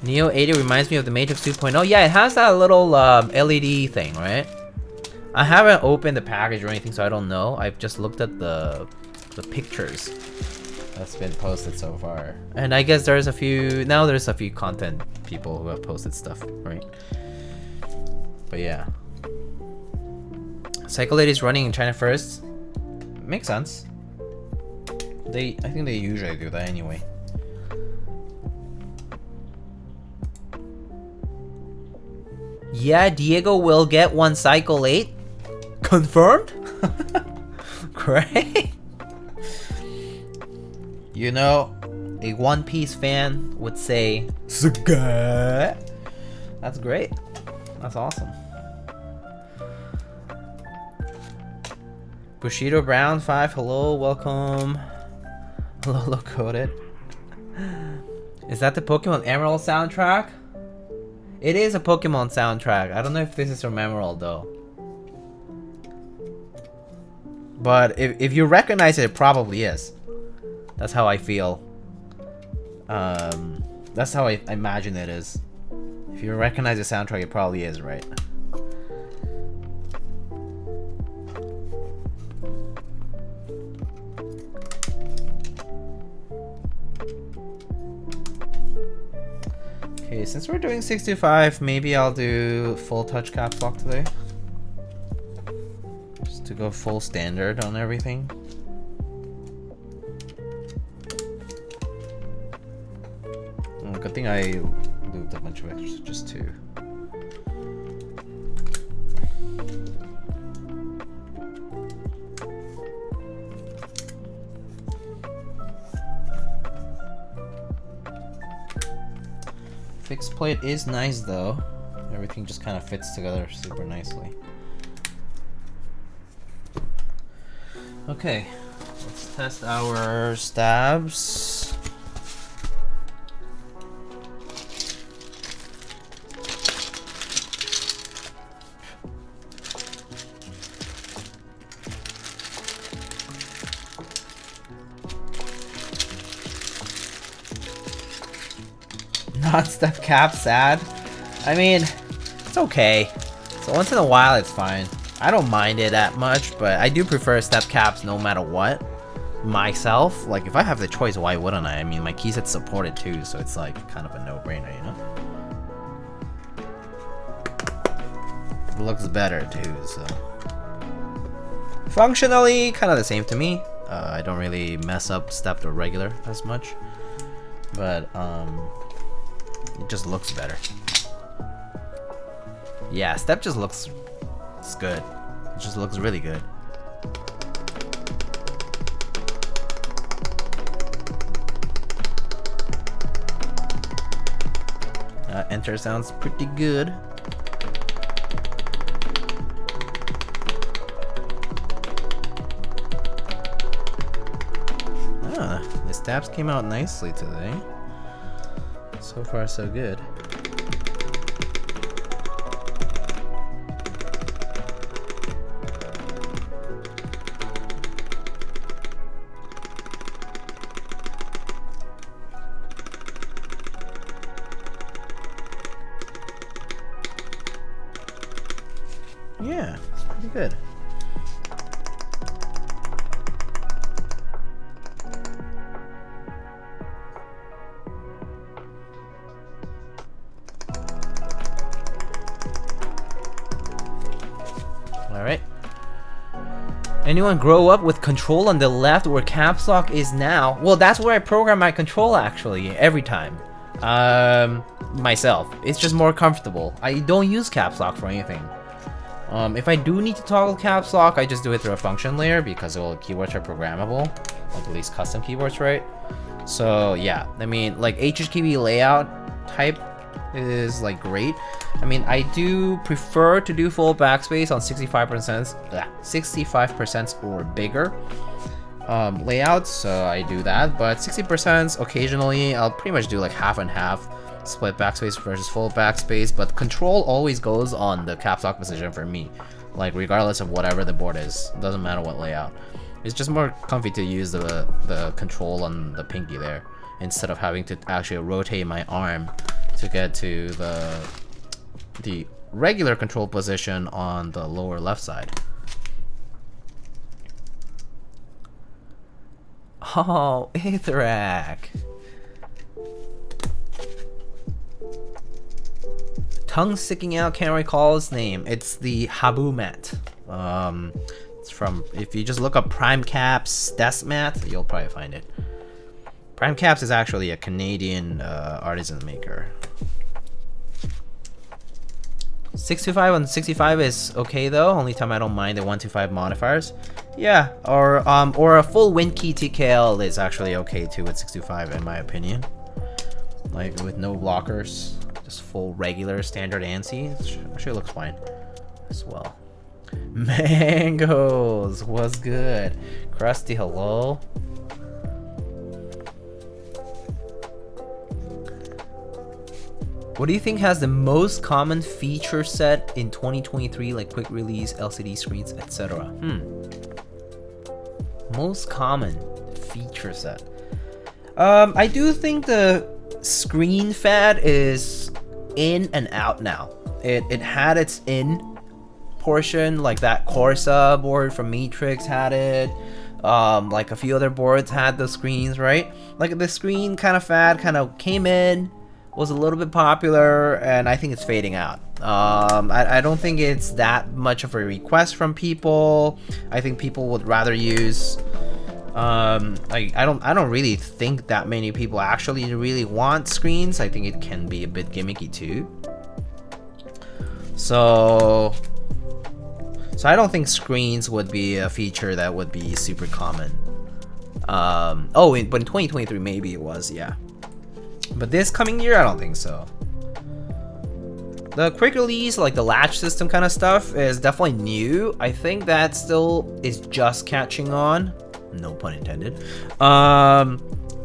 Neo 80 reminds me of the Matrix 2.0. Yeah, it has that little LED thing, right? I haven't opened the package or anything, so I don't know. I've just looked at the pictures that's been posted so far. And I guess there's a few content people who have posted stuff, right? But yeah. Cycle 8 is running in China first. Makes sense. I think they usually do that anyway. Yeah, Diego will get one Cycle 8. Confirmed? Great. You know, a One Piece fan would say, Suga. That's great. That's awesome. Bushido Brown 5, hello, welcome. Hello, coded. Is that the Pokemon Emerald soundtrack? It is a Pokemon soundtrack. I don't know if this is from Emerald though. But if you recognize it, it probably is. That's how I feel. That's how I imagine it is. If you recognize the soundtrack, it probably is, right? Okay, since we're doing 65, maybe I'll do full touch caps lock today. Just to go full standard on everything. Good thing I lubed a bunch of extras just to. Fixed plate is nice though. Everything just kind of fits together super nicely. Okay, let's test our stabs. Not step cap sad. I mean, it's okay. So once in a while it's fine. I don't mind it that much, but I do prefer step caps no matter what. Myself, like if I have the choice, why wouldn't I? I mean, my keyset support it too, so it's like kind of a no-brainer, you know? It looks better too, so. Functionally, kind of the same to me. I don't really mess up stepped or regular as much, but it just looks better. Yeah, step just looks, it's good. It just looks really good. Enter sounds pretty good. The stabs came out nicely today. So far, so good. Yeah, it's pretty good. Alright. Anyone grow up with control on the left where caps lock is now? Well, that's where I program my control actually, every time. Myself. It's just more comfortable. I don't use caps lock for anything. If I do need to toggle caps lock, I just do it through a function layer because all keywords are programmable. Like at least custom keywords, right? So yeah, I mean, like HHKB layout type is like great. I mean, I do prefer to do full backspace on 65% or bigger layouts, so I do that. But 60% occasionally, I'll pretty much do like half and half. Split backspace versus full backspace, but control always goes on the caps lock position for me, like regardless of whatever the board is. It doesn't matter what layout. It's just more comfy to use the control on the pinky there instead of having to actually rotate my arm to get to the regular control position on the lower left side. Oh, Aetherak. Tongue sticking out, can't recall his name. It's the Habu mat. It's from, if you just look up Prime Caps desk mat, you'll probably find it. Prime Caps is actually a Canadian artisan maker. 625 on 65 is okay though. Only time I don't mind the 125 modifiers. Yeah, or a full wind key TKL is actually okay too with 625 in my opinion. Like with no blockers. Just full regular standard ANSI. Actually looks fine as well. Mangoes, what's good? Krusty, hello. What do you think has the most common feature set in 2023, like quick release, LCD screens, etc.? Most common feature set. I do think the screen fad is in and out now. It had its in portion, like that Corsa board from Matrix had it. Like a few other boards had the screens, right? Like the screen kind of fad kind of came in, was a little bit popular, and I think it's fading out. I don't think it's that much of a request from people. I think people would rather use I don't really think that many people actually really want screens. I think it can be a bit gimmicky too. So I don't think screens would be a feature that would be super common. But in 2023 maybe it was, yeah. But this coming year, I don't think so. The quick release, like the latch system kind of stuff, is definitely new. I think that still is just catching on. No pun intended.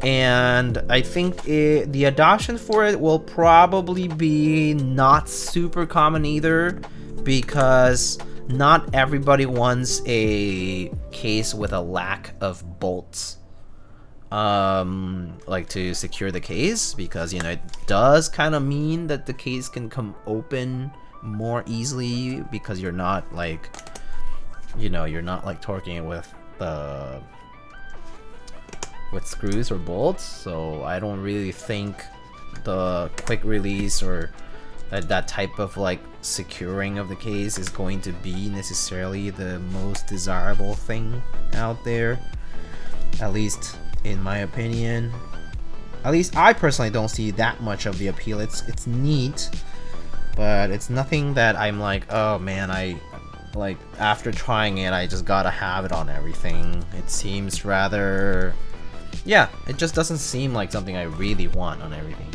And I think the adoption for it will probably be not super common either, because not everybody wants a case with a lack of bolts. Like to secure the case, because it does kind of mean that the case can come open more easily, because you're not like torquing it with screws or bolts. So I don't really think the quick release or that type of like securing of the case is going to be necessarily the most desirable thing out there, at least in my opinion. At least I personally don't see that much of the appeal. It's neat, but it's nothing that I'm like, oh man, I like after trying it I just gotta have it on everything. It seems rather, yeah, it just doesn't seem like something I really want on everything.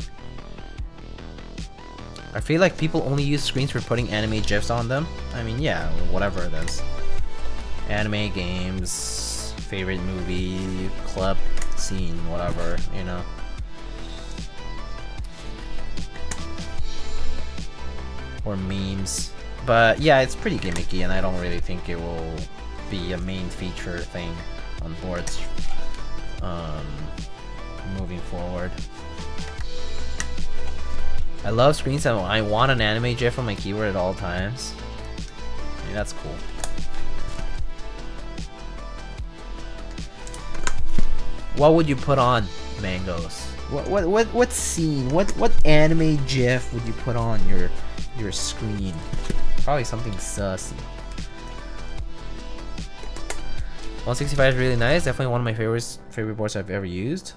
I feel like people only use screens for putting anime GIFs on them. I mean, yeah, whatever it is. Anime, games, favorite movie, club, scene, whatever, or memes. But yeah, it's pretty gimmicky, and I don't really think it will be a main feature thing on boards moving forward. I love screens, and I want an anime GIF on my keyboard at all times. I mean, that's cool. What would you put on, Mangoes? What scene? What anime GIF would you put on your screen? Probably something sussy. 165 is really nice. Definitely one of my favorite boards I've ever used.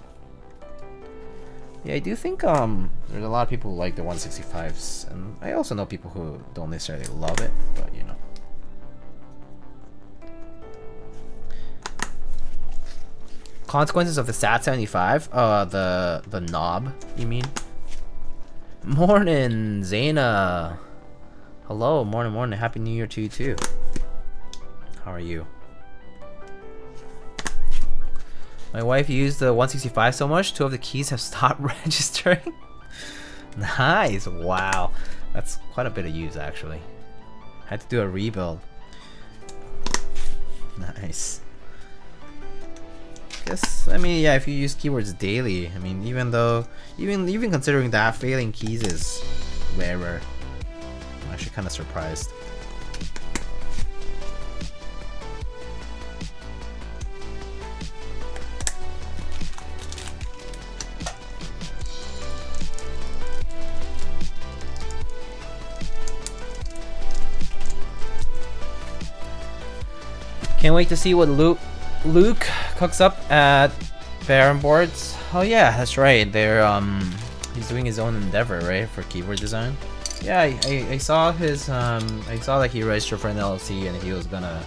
Yeah, I do think there's a lot of people who like the 165s, and I also know people who don't necessarily love it, but Consequences of the SAT75? The knob, you mean? Morning, Zaina. Hello, morning. Happy New Year to you too. How are you? My wife used the 165 so much, 2 of the keys have stopped registering. Nice, wow. That's quite a bit of use actually. Had to do a rebuild. Nice. Guess, I mean, yeah, if you use keywords daily, I mean, even considering that, failing keys is rarer. I'm actually kind of surprised. Can't wait to see what Luke cooks up at Baron Boards. Oh yeah, that's right. They're he's doing his own endeavor, right, for keyboard design. Yeah, I saw his I saw that he registered for an LLC and he was gonna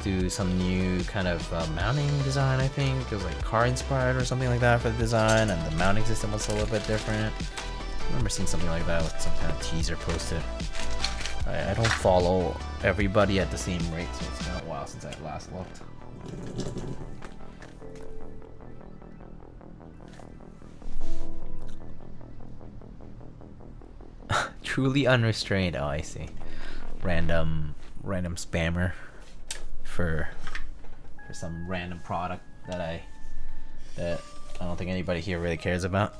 do some new kind of mounting design. I think it was like car inspired or something like that for the design, and the mounting system was a little bit different. I remember seeing something like that with some kind of teaser posted. I don't follow everybody at the same rate, so it's been a while since I last looked. Truly unrestrained. Oh, I see. Random spammer for some random product that I don't think anybody here really cares about.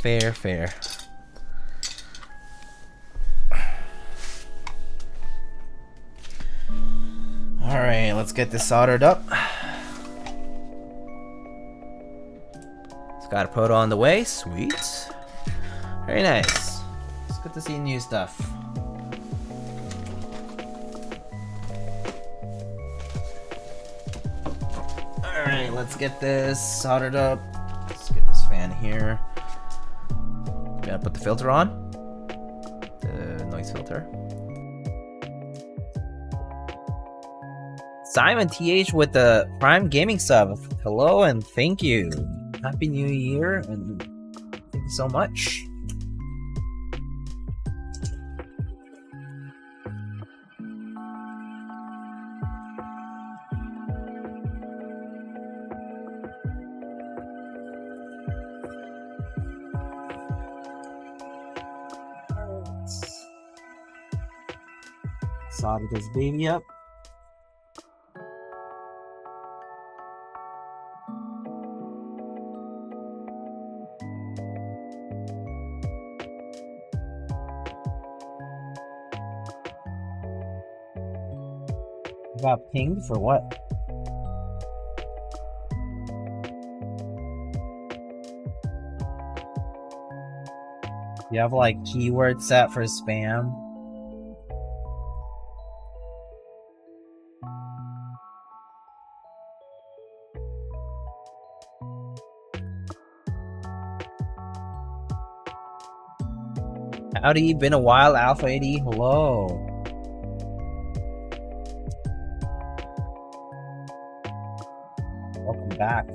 Fair. Alright, let's get this soldered up. It's got a proto on the way. Sweet. Very nice. It's good to see new stuff. Alright, let's get this soldered up. Let's get this fan here. Gotta put the filter on. The noise filter. Simon TH with the Prime Gaming sub. Hello and thank you. Happy New Year and thank you so much. Solder this baby up. Got pinged for what? You have like keyword set for spam? Howdy, been a while, Alpha 80. Hello. Welcome back.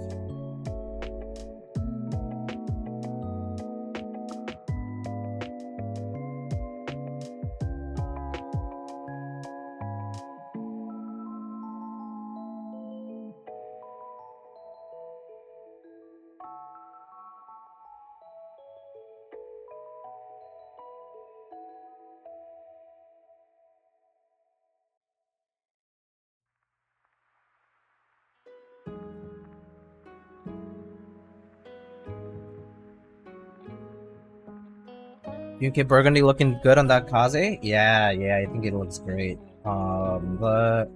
GMK Burgundy looking good on that Kaze? Yeah, I think it looks great. The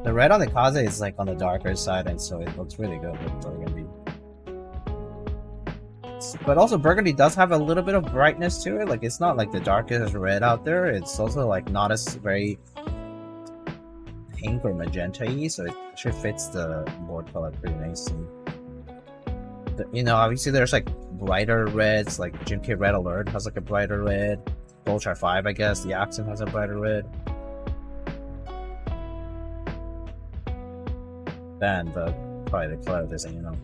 red on the Kaze is like on the darker side, and so it looks really good with Burgundy. But also Burgundy does have a little bit of brightness to it. Like it's not like the darkest red out there. It's also like not as very pink or magenta-y, so it actually fits the board color pretty nicely. You know, obviously there's like brighter reds, like GMK Red Alert has like a brighter red. Dolch R5, I guess, the Accent has a brighter red. Than probably the color of this, you know.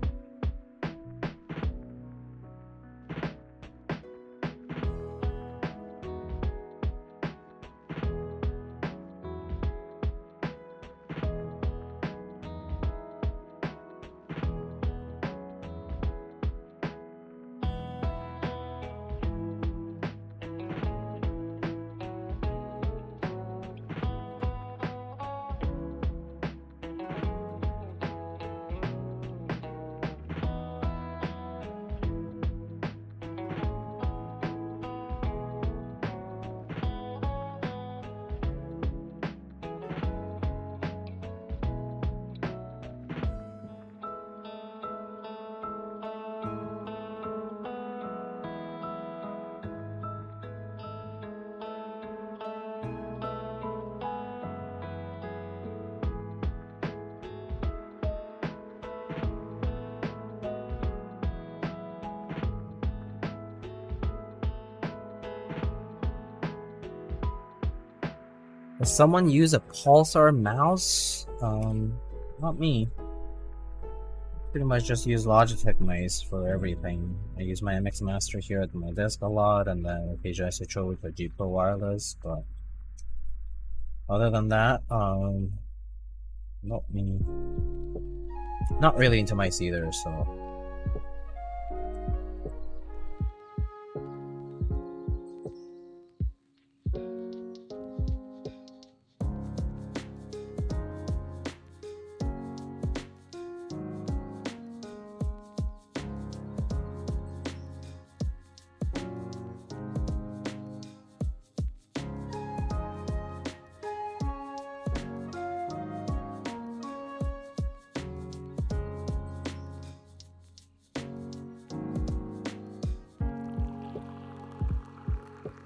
Does someone use a pulsar mouse? Not me. Pretty much just use Logitech mice for everything. I use my MX Master here at my desk a lot, and then occasionally I switch over to G Pro Wireless, but other than that, not really into mice either, so.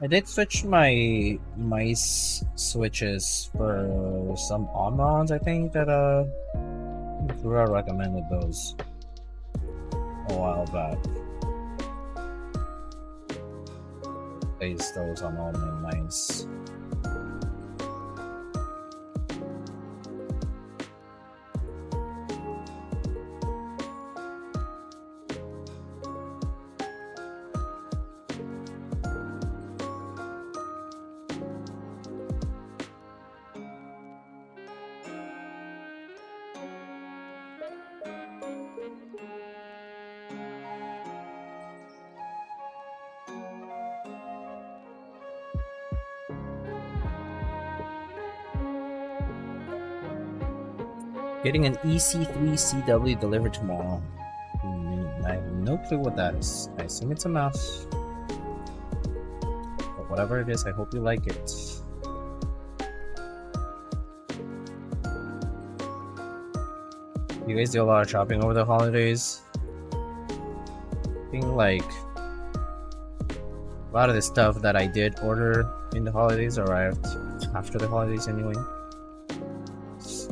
I did switch my mice switches for some Omrons, I think, that Rune recommended those a while back. Place those on all my mice. Getting an EC3CW delivered tomorrow. I have no clue what that is. I assume it's a mouse. But whatever it is, I hope you like it. You guys do a lot of shopping over the holidays? I think like a lot of the stuff that I did order in the holidays arrived after the holidays anyway.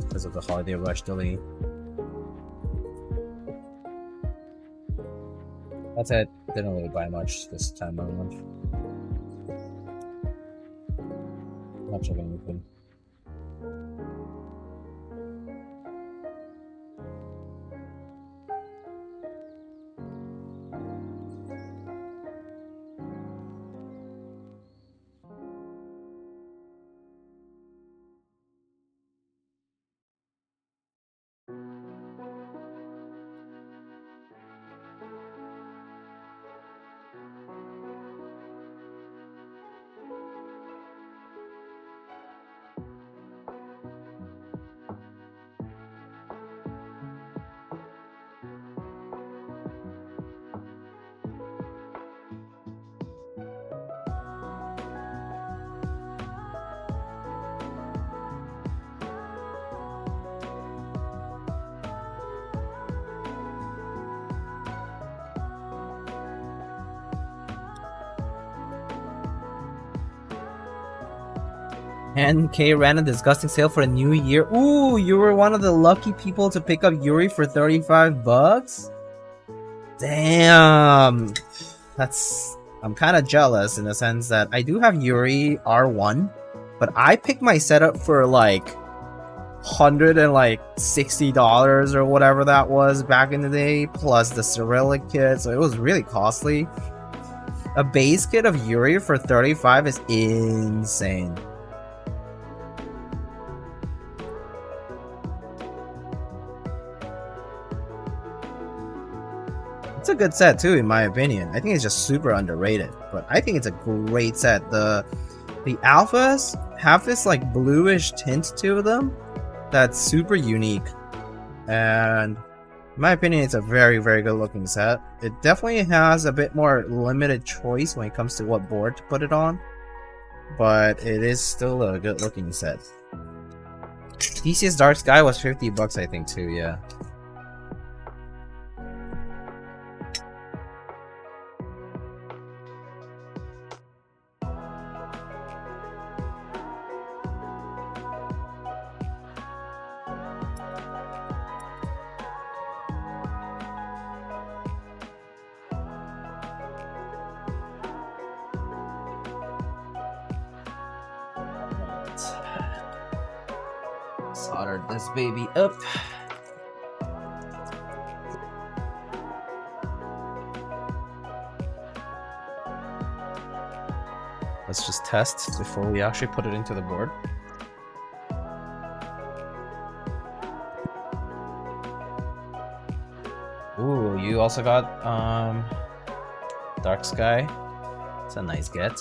Because of the holiday rush delay. That's it. Didn't really buy much this time around. Much of anything. NK ran a disgusting sale for a new year. Ooh, you were one of the lucky people to pick up Yuri for 35 bucks? Damn. I'm kind of jealous in the sense that I do have Yuri R1, but I picked my setup for like $160 or whatever that was back in the day, plus the Cyrillic kit, so it was really costly. A base kit of Yuri for 35 is insane. It's a good set too, in my opinion. I think it's just super underrated, but I think it's a great set. The alphas have this like bluish tint to them that's super unique, and in my opinion, it's a very, very good looking set. It definitely has a bit more limited choice when it comes to what board to put it on, but it is still a good looking set. DCS Dark Sky was 50 bucks, I think, too, yeah. Solder this baby up. Let's just test before we actually put it into the board. Ooh, you also got Dark Sky. It's a nice get.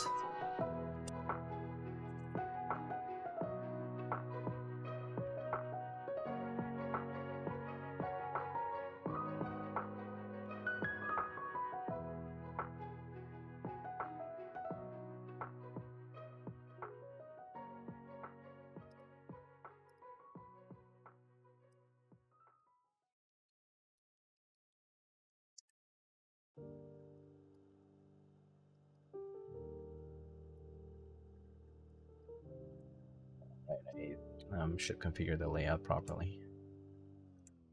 Should configure the layout properly.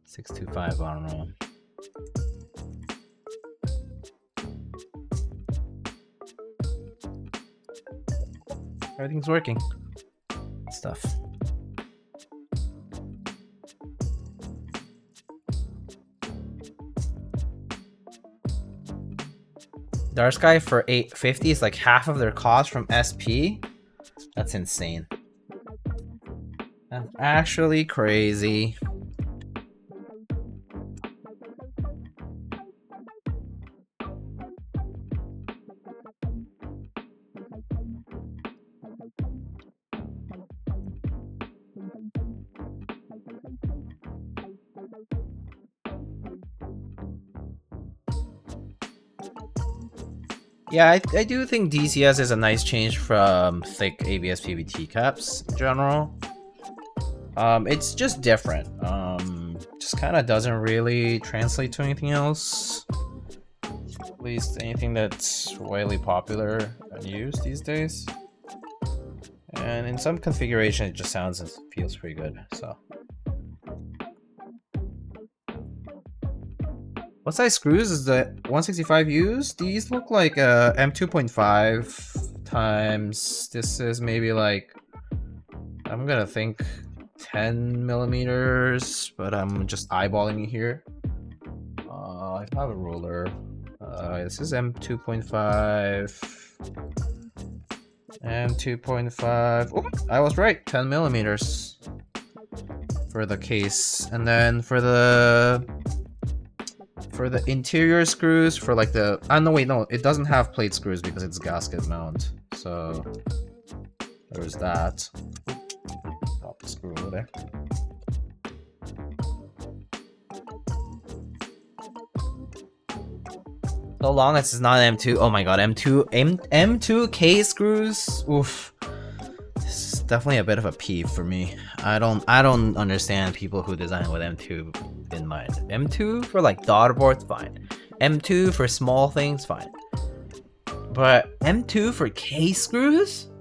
625 R2. Everything's working. Stuff. Dark Sky for 850 is like half of their cost from SP. That's insane. That's actually crazy. Yeah, I do think DCS is a nice change from thick ABS PVT caps in general. It's just different. Just kind of doesn't really translate to anything else. At least anything that's widely popular and used these days. And in some configuration, it just sounds and feels pretty good. So, what size screws is the 165 used? These look like M2.5 times. This is maybe like, I'm gonna think 10 millimeters, but I'm just eyeballing it here. I have a ruler. This is M2.5. M2.5. Oh, I was right. 10 millimeters for the case, and then for the interior screws, for like the no wait, no, it doesn't have plate screws because it's gasket mount. So there's that. Pop the screw over there. So long as it's not M2. Oh my god, M2K screws. Oof. This is definitely a bit of a peeve for me. I don't understand people who design with M2 in mind. M2 for like daughter boards, fine. M2 for small things, fine. But M2 for K screws?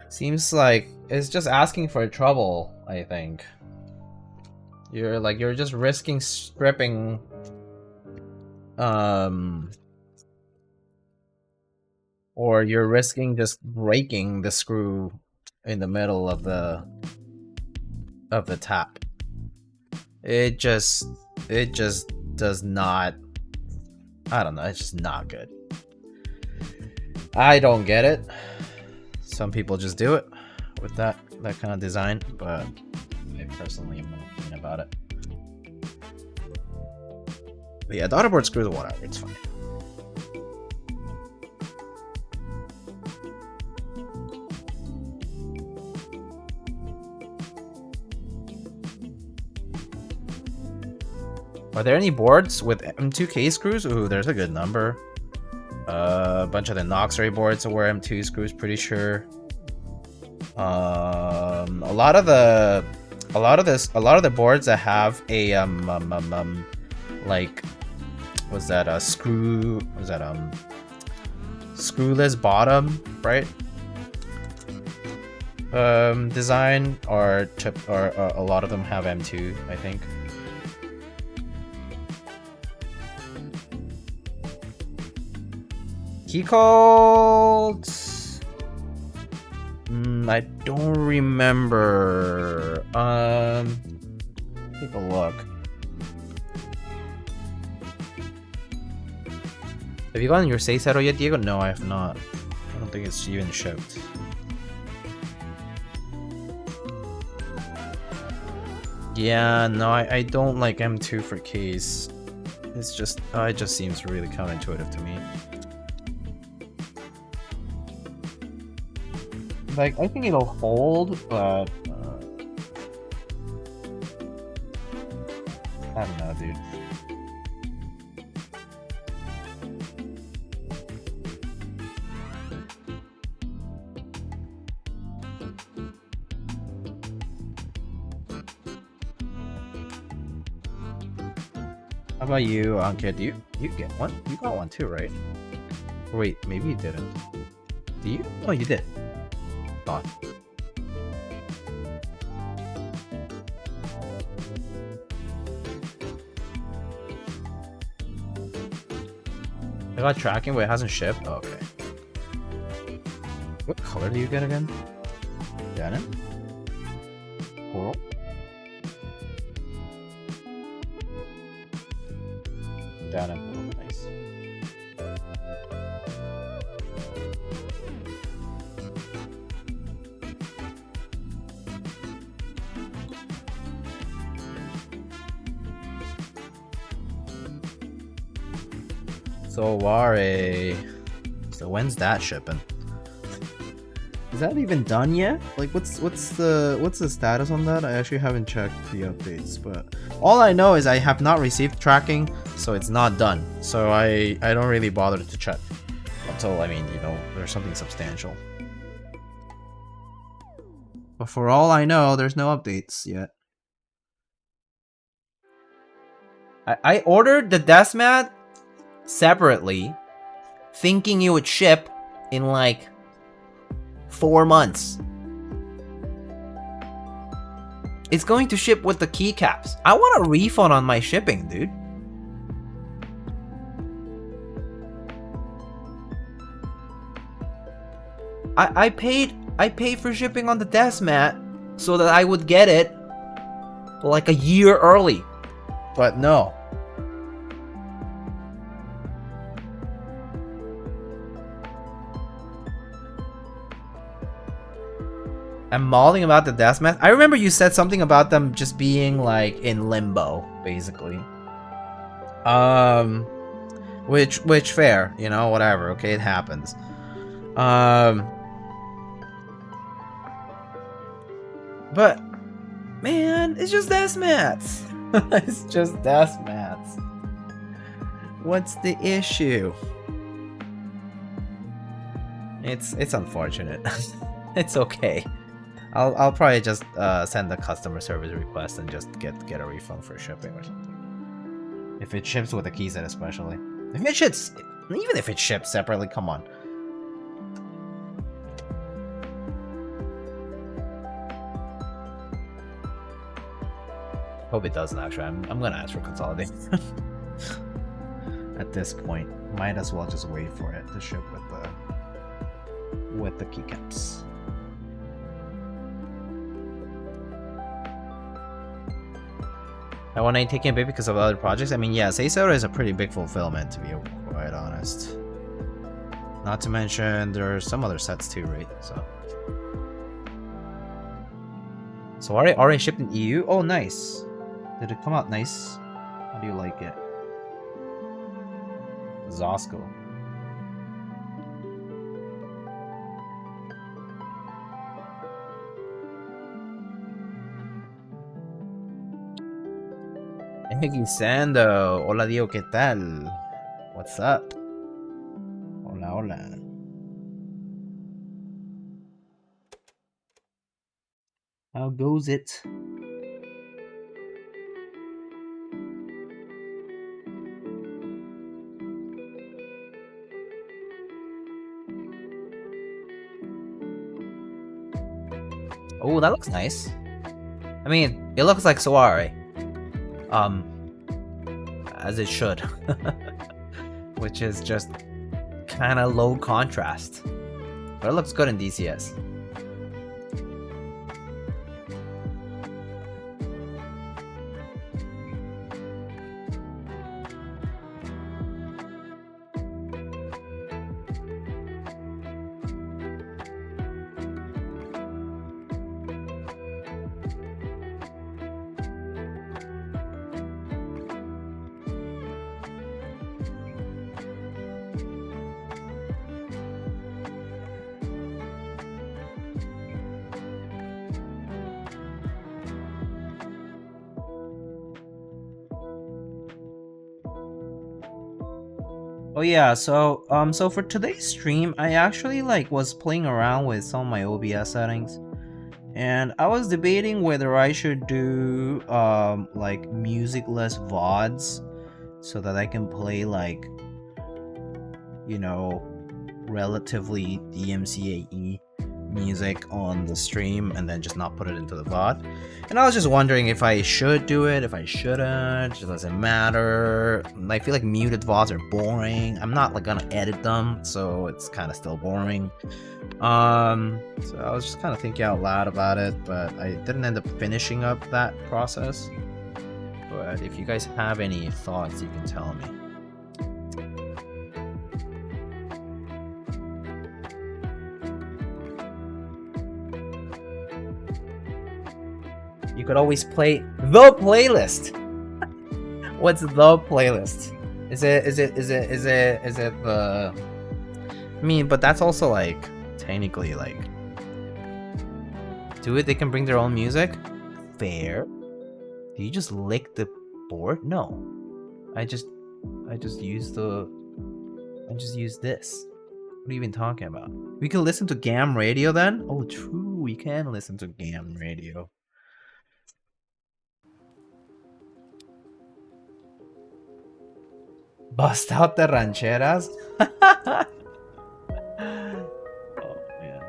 Seems like it's just asking for trouble, I think. You're just risking stripping or you're risking just breaking the screw in the middle of the tap. It just does not, I don't know, it's just not good. I don't get it. Some people just do it with that kind of design, but I personally am not keen about it. But yeah, daughter board screws or whatever, it's fine. Are there any boards with M2K screws? Ooh, there's a good number. A bunch of the Noxray boards wear M2 screws, pretty sure. A lot of the boards that have a like, was that a screw? Was that screwless bottom, right? Design or chip, or a lot of them have M2, I think. Keycaps. I don't remember. Take a look. Have you gotten your 6 yet, Diego? No, I have not. think it's even shipped. Yeah, no, I don't like M2 for keys. It's just, it just seems really counterintuitive to me. Like, I think it'll hold, but I don't know, dude. How about you, Ankit? Do you get one? You got one too, right? Wait, maybe you didn't. Do you? Oh, you did. Thought. I got tracking, but it hasn't shipped. Oh, okay. What color do you get again? Denim? Coral? Denim. Oh, nice. So so when's that shipping? Is that even done yet? Like what's the status on that? I actually haven't checked the updates, but all I know is I have not received tracking, so it's not done. So I don't really bother to check until, I mean, you know, there's something substantial. But for all I know, there's no updates yet. I ordered the desk mat separately, thinking it would ship in like 4 months. It's going to ship with the keycaps. I want a refund on my shipping, dude. I paid for shipping on the desk mat so that I would get it like a year early. But no. I'm mauling about the desk mat. I remember you said something about them just being like in limbo, basically. Which fair, you know, whatever. Okay, it happens. But man, it's just desk mats. It's just desk mats. What's the issue? It's unfortunate. It's okay. I'll probably just send a customer service request and just get a refund for shipping or something. If it ships with a key set, especially. If it ships, even if it ships separately, come on. Hope it doesn't actually. I'm gonna ask for consolidation. At this point, might as well just wait for it to ship with the keycaps. I want to take a bit because of other projects. I mean, yeah, Seisora is a pretty big fulfillment, to be quite honest. Not to mention, there are some other sets too, right? So already shipped in EU? Oh, nice. Did it come out nice? How do you like it? Zosco. Hey, Sando. Hola, Dio, ¿qué tal? What's up? Hola, hola. How goes it? Oh, that looks nice. I mean, it looks like Soare. As it should. Which is just kind of low contrast. But it looks good in DCS. Oh yeah, so for today's stream, I actually like was playing around with some of my OBS settings, and I was debating whether I should do like musicless VODs so that I can play like, you know, relatively DMCAE music on the stream and then just not put it into the VOD. And I was just wondering if I should do it, if I shouldn't, it doesn't matter. I feel like muted VODs are boring. I'm not like gonna edit them, so it's kind of still boring. So I was just kind of thinking out loud about it, but I didn't end up finishing up that process. But if you guys have any thoughts, you can tell me. You could always play the playlist. What's the playlist? Is it the? I mean, but that's also like technically like. Do it. They can bring their own music. Fair. Do you just lick the board? No. I just use the. I just use this. What are you even talking about? We can listen to GAM radio then. Oh, true. We can listen to GAM radio. Bust out the rancheras. Oh man.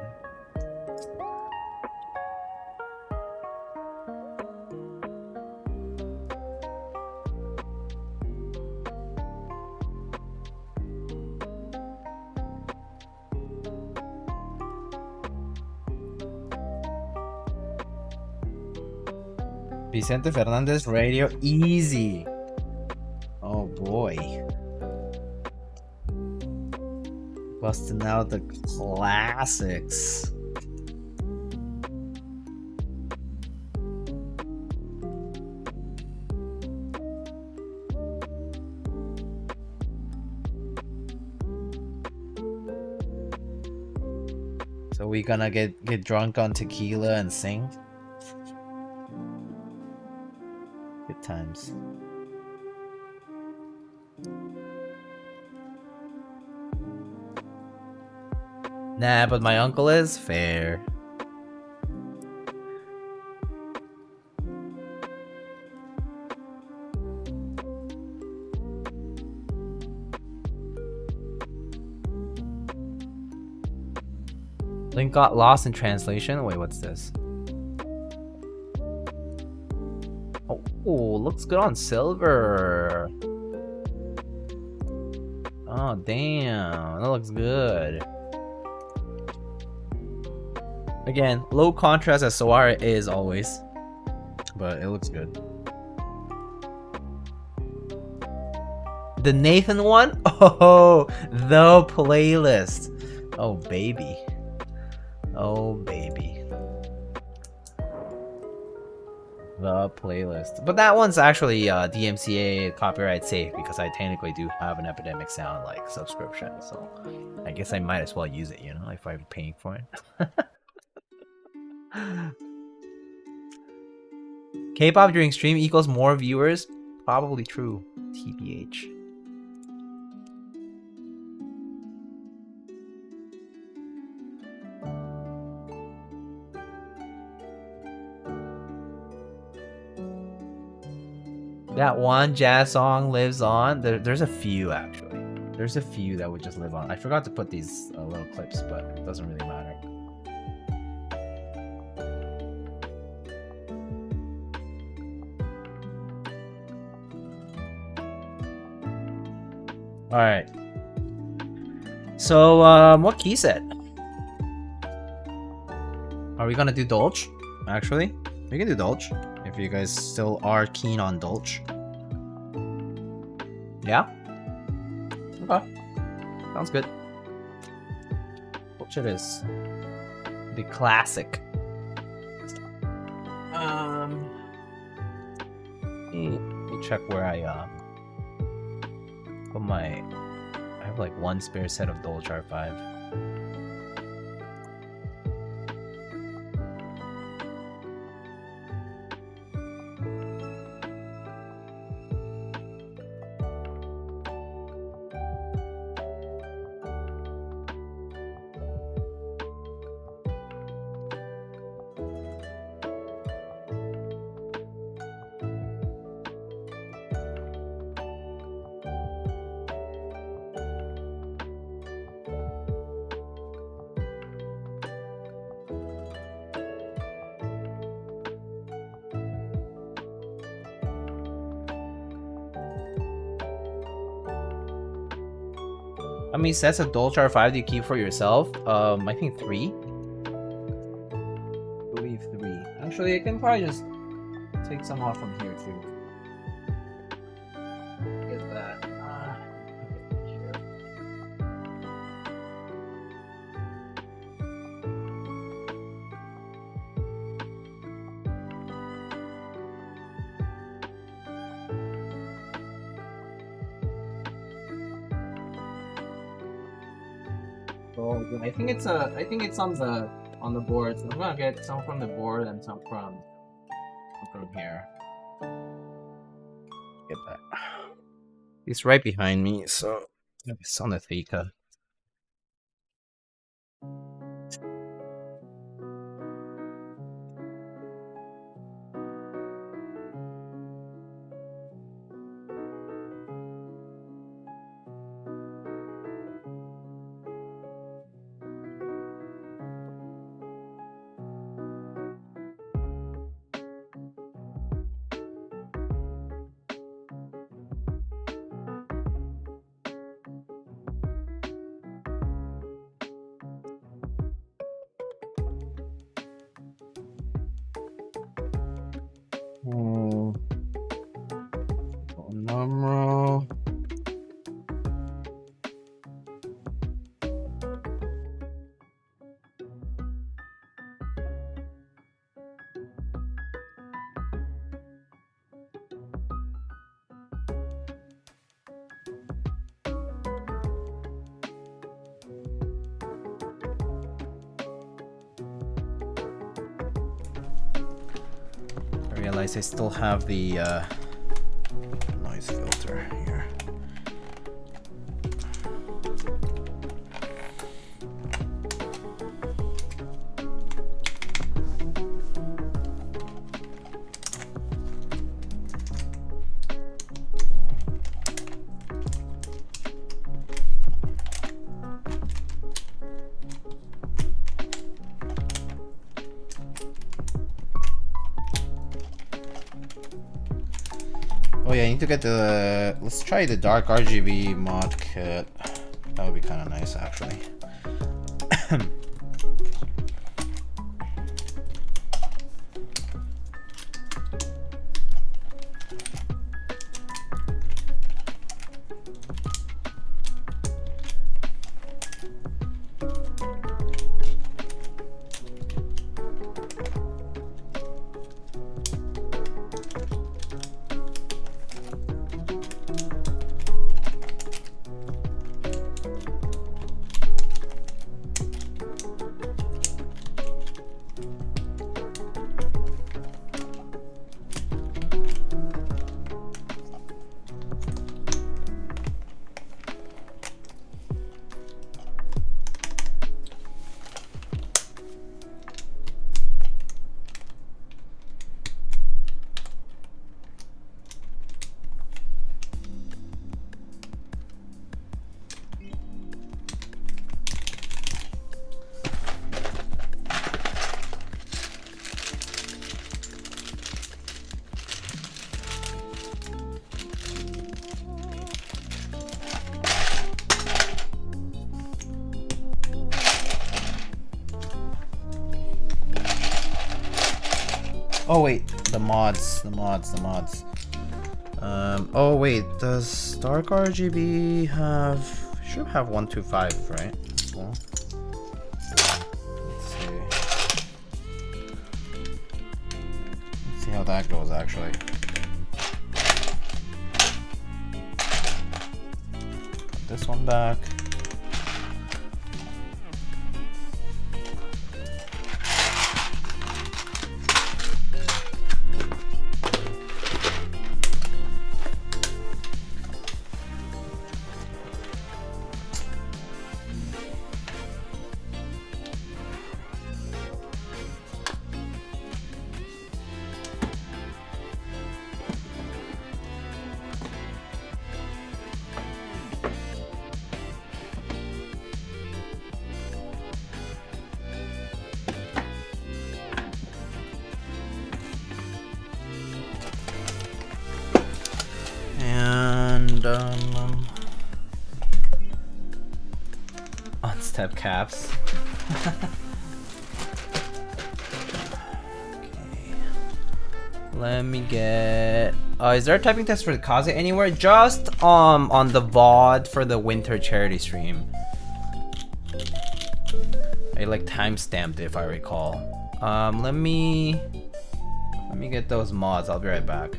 Vicente Fernandez radio easy. Oh boy. Busting out the classics. So we gonna get drunk on tequila and sing? Good times. Nah, but my uncle is fair. Link got lost in translation. Wait, what's this? Oh, looks good on silver. Oh, damn. That looks good. Again, low contrast as Sawara is always, but it looks good. The Nathan one? Oh, the playlist. Oh, baby. Oh, baby. The playlist. But that one's actually DMCA copyright safe because I technically do have an Epidemic Sound like subscription, so I guess I might as well use it, you know, if I'm paying for it. K-pop during stream equals more viewers? Probably true. TBH. That one jazz song lives on. There's a few actually. There's a few that would just live on. I forgot to put these little clips, but it doesn't really matter. All right. So, what key set? Are we gonna do Dolch? Actually, we can do Dolch if you guys still are keen on Dolch. Yeah. Okay. Sounds good. Dolch it is. The classic. Let me check where I put my. I have like one spare set of Dolch R5. How many sets of Dolch R5 do you keep for yourself? I think 3. I believe 3. Actually, I can probably just take some off from here too. Get that. Oh, I think it's on the board. So I'm gonna get some from the board and some from here. Get that. He's right behind me, so it's on the Theta. I realize I still have the noise filter here. Oh yeah, I need to get the... Let's try the Dark RGB mod kit. That would be kind of nice, actually. Oh wait, the mods. Oh wait, does Dark RGB have... Should have 125, right? As well. Let's see how that goes actually. Put this one back. step caps. Okay. Let me get. Is there a typing test for the Kaze anywhere? Just on the VOD for the winter charity stream. I like timestamped it if I recall. Let me get those mods. I'll be right back.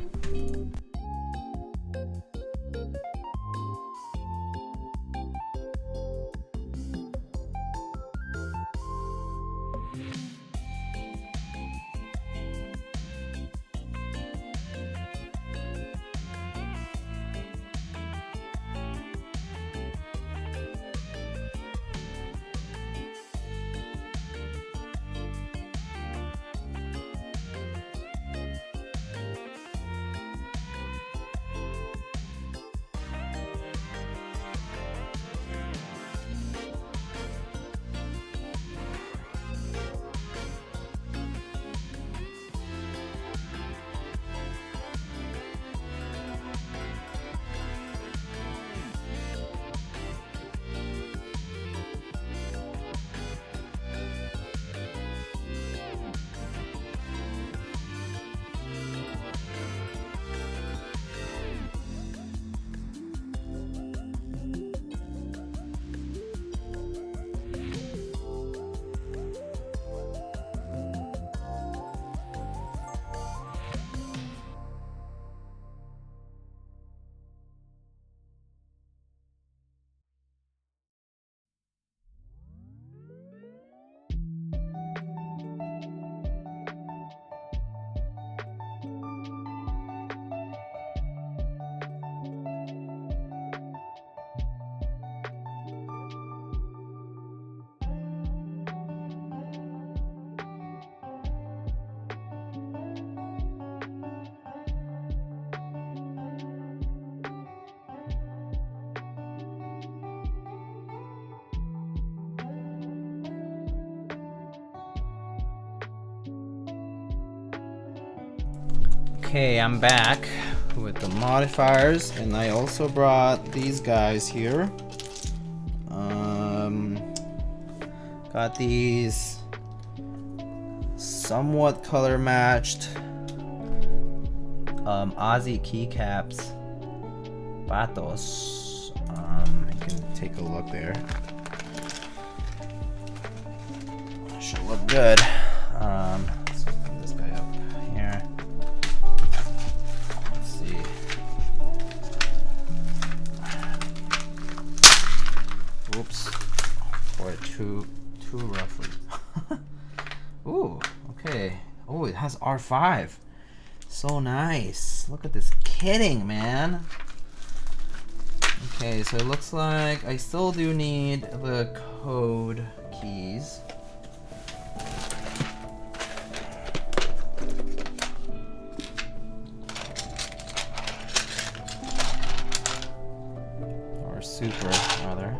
Okay, I'm back with the modifiers, and I also brought these guys here. Got these somewhat color matched Aussie keycaps. Patos. You can take a look there. Should look good. Let's open this guy up here. Let's see. Oops. Or too roughly. Ooh, okay. Oh, it has R5. So nice. Look at this kitting, man. Okay, so it looks like I still do need the code keys. Or super, rather.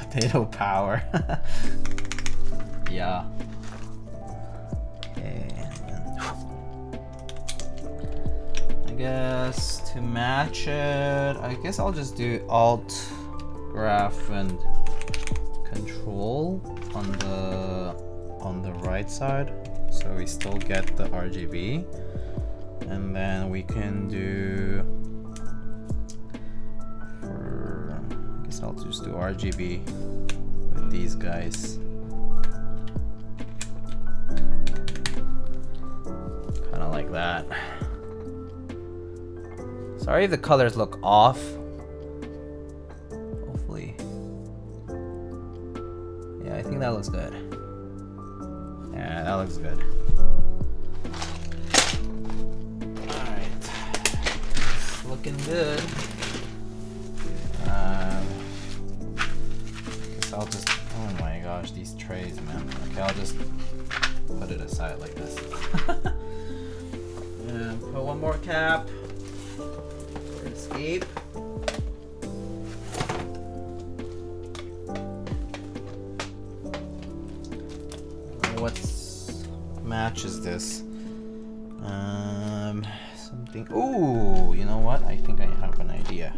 Potato power. Yeah. Okay. I guess to match it, I guess I'll just do Alt, Graph, and Control on the right side, so we still get the RGB, and then we can do. I'll just do RGB with these guys. Kind of like that. Sorry if the colors look off. Hopefully. Yeah, I think that looks good. Yeah, that looks good. Alright. It's looking good. I'll just, oh my gosh, these trays, man. Okay, I'll just put it aside like this. And put one more cap for escape. matches this? Something. Ooh, you know what? I think I have an idea.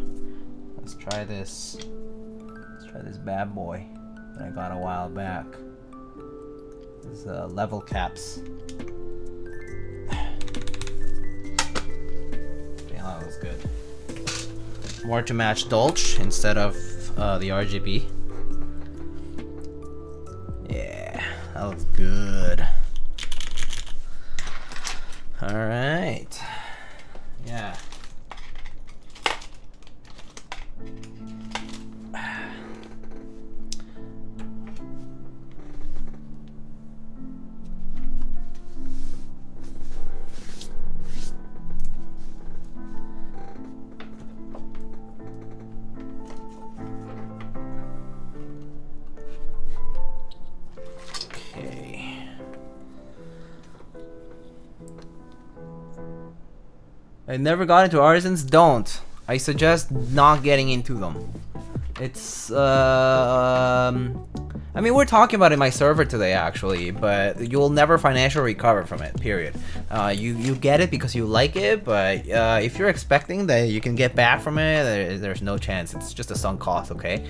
Let's try this. Let's try this bad boy that I got a while back. This is level caps. Damn, that was good. More to match Dolch instead of the RGB. Yeah, that looks good. All right. Yeah. I never got into artisans. Don't. I suggest not getting into them. It's I mean, we're talking about it in my server today actually, but you'll never financially recover from it, period. You get it because you like it, but if you're expecting that you can get back from it, there's no chance. It's just a sunk cost, okay?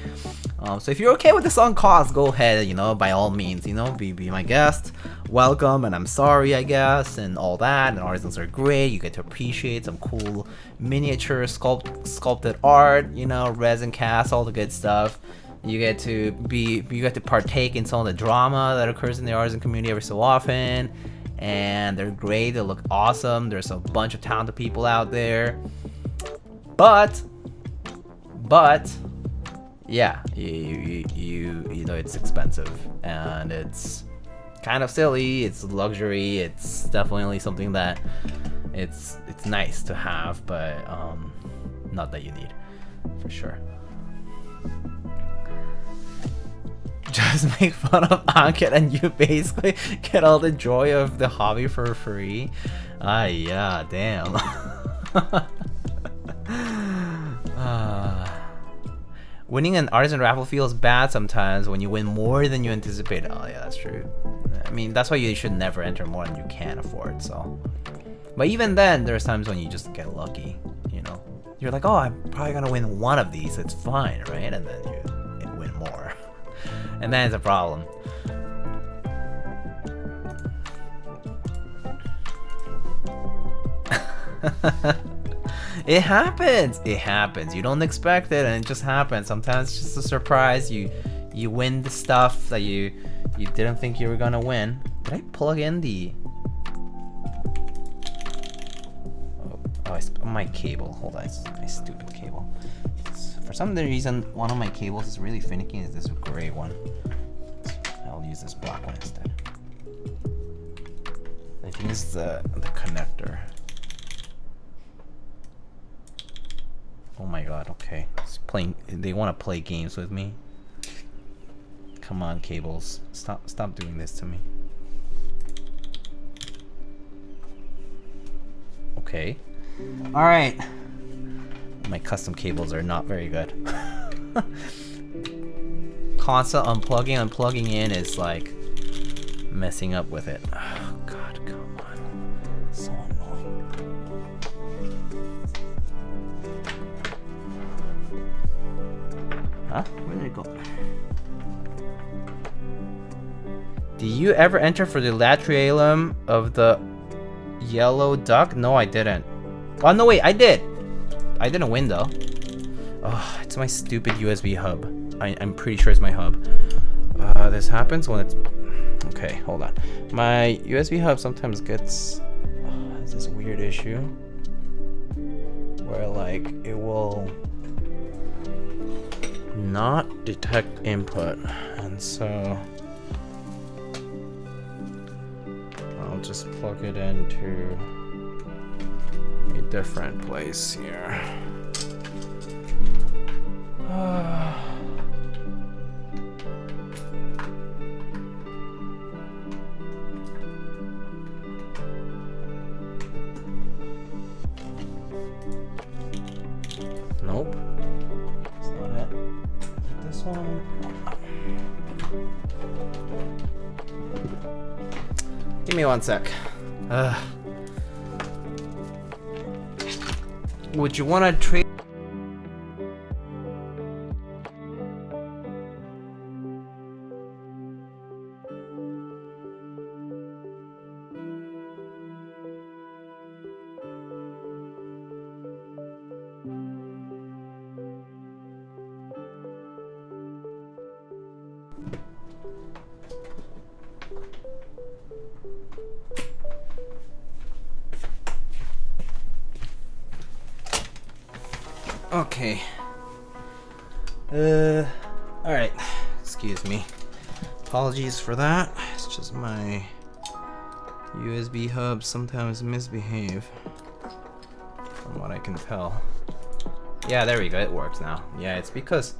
So if you're okay with the sunk cost, go ahead, you know, by all means, you know, be my guest. Welcome, and I'm sorry, I guess, and all that. And artisans are great. You get to appreciate some cool miniature sculpted art, you know, resin cast, all the good stuff. You get to partake in some of the drama that occurs in the artisan community every so often, and they're great. They look awesome. There's a bunch of talented people out there, but yeah, you know, it's expensive and it's kind of silly. It's luxury. It's definitely something that it's nice to have, but not that you need, for sure. Just make fun of Ankit and you basically get all the joy of the hobby for free. Ah, yeah, damn. Winning an artisan raffle feels bad sometimes when you win more than you anticipate. Oh yeah, that's true. I mean, that's why you should never enter more than you can afford, so. But even then, there's times when you just get lucky, you know. You're like, oh, I'm probably gonna win one of these, it's fine, right? And then you win more. And then it's a problem. It happens. It happens. You don't expect it, and it just happens. Sometimes it's just a surprise. You win the stuff that you didn't think you were gonna win. Did I plug in the? Oh, my cable. Hold on, it's my stupid cable. For some reason, one of my cables is really finicky. Is this gray one? I'll use this black one instead. I think this is the connector. Oh my god, okay. It's playing. They want to play games with me. Come on, cables. Stop doing this to me. Okay. Alright. My custom cables are not very good. Constant unplugging and plugging in is like messing up with it. Oh god, come on. So annoying. Huh? Where did it go? Did you ever enter for the latrialum of the yellow duck? No, I didn't. Oh no, wait, I did. I didn't win though. Oh, it's my stupid USB hub. I'm pretty sure it's my hub. This happens when it's... Okay, hold on. My USB hub sometimes gets... has this weird issue where like it will not detect input, and so I'll just plug it into a different place here. Nope. That's not it. This one. Give me 1 sec. Would you want to trade? Okay. Alright. Excuse me. Apologies for that. It's just my USB hubs sometimes misbehave. From what I can tell. Yeah, there we go. It works now. Yeah, it's because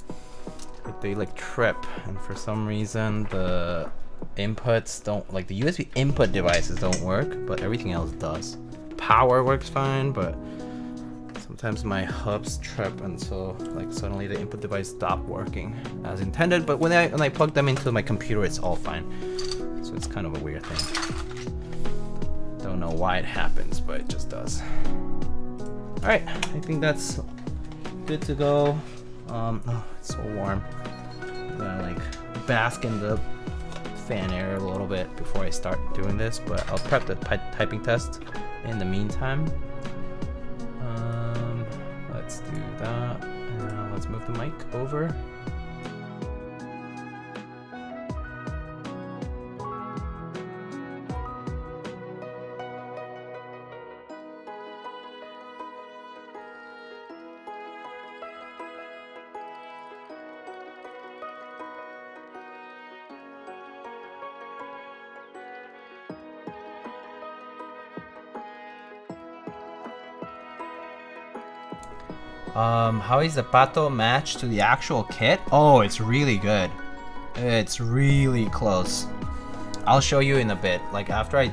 they like trip, and for some reason the inputs don't, like the USB input devices don't work, but everything else does. Power works fine, but sometimes my hubs trip, and so like suddenly the input device stopped working as intended. But when I plug them into my computer, it's all fine. So it's kind of a weird thing. Don't know why it happens, but it just does. All right, I think that's good to go. Oh, it's so warm. I'm gonna like bask in the fan air a little bit before I start doing this, but I'll prep the typing test in the meantime. Let's do that. Let's move the mic over. How is the pato match to the actual kit? Oh, it's really good. It's really close. I'll show you in a bit. Like after I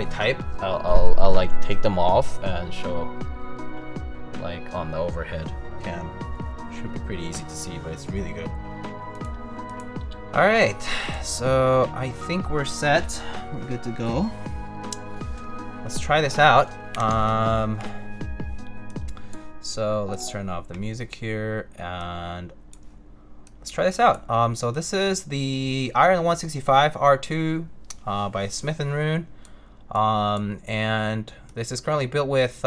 type, I'll like take them off and show like on the overhead cam. Should be pretty easy to see, but it's really good. All right, so I think we're set. We're good to go. Let's try this out. So let's turn off the music here and let's try this out. So this is the Iron165 R2 by Smith & Rune. And this is currently built with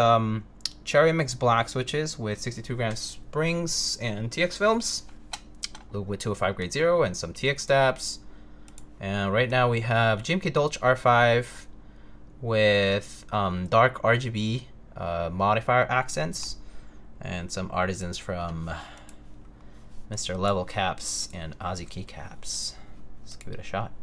cherry mix black switches with 62 gram springs and TX films, Lube with 205 grade 0 and some TX stabs. And right now we have GMK Dolch R5 with Dark RGB modifier accents, and some artisans from Mr. Level Caps and Aussie Keycaps. Let's give it a shot.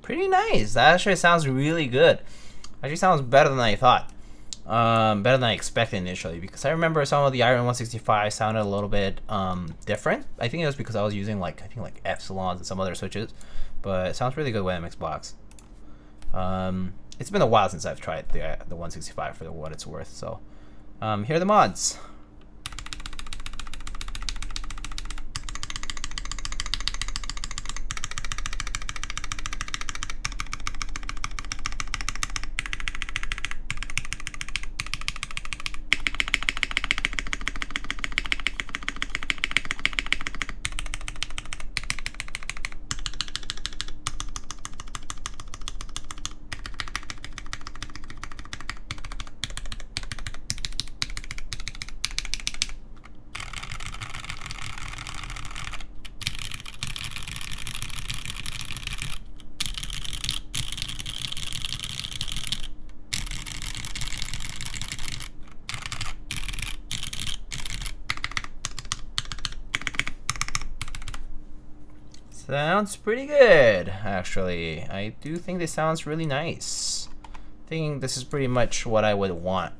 Pretty nice. That actually sounds really good. Actually sounds better than I thought. Better than I expected initially, because I remember some of the Iron165 sounded a little bit different. I think it was because I was using like epsilons and some other switches, but it sounds really good when it mixed blocks. It's been a while since I've tried the 165 for what it's worth. So here are the mods. Sounds pretty good, actually. I do think this sounds really nice. I think this is pretty much what I would want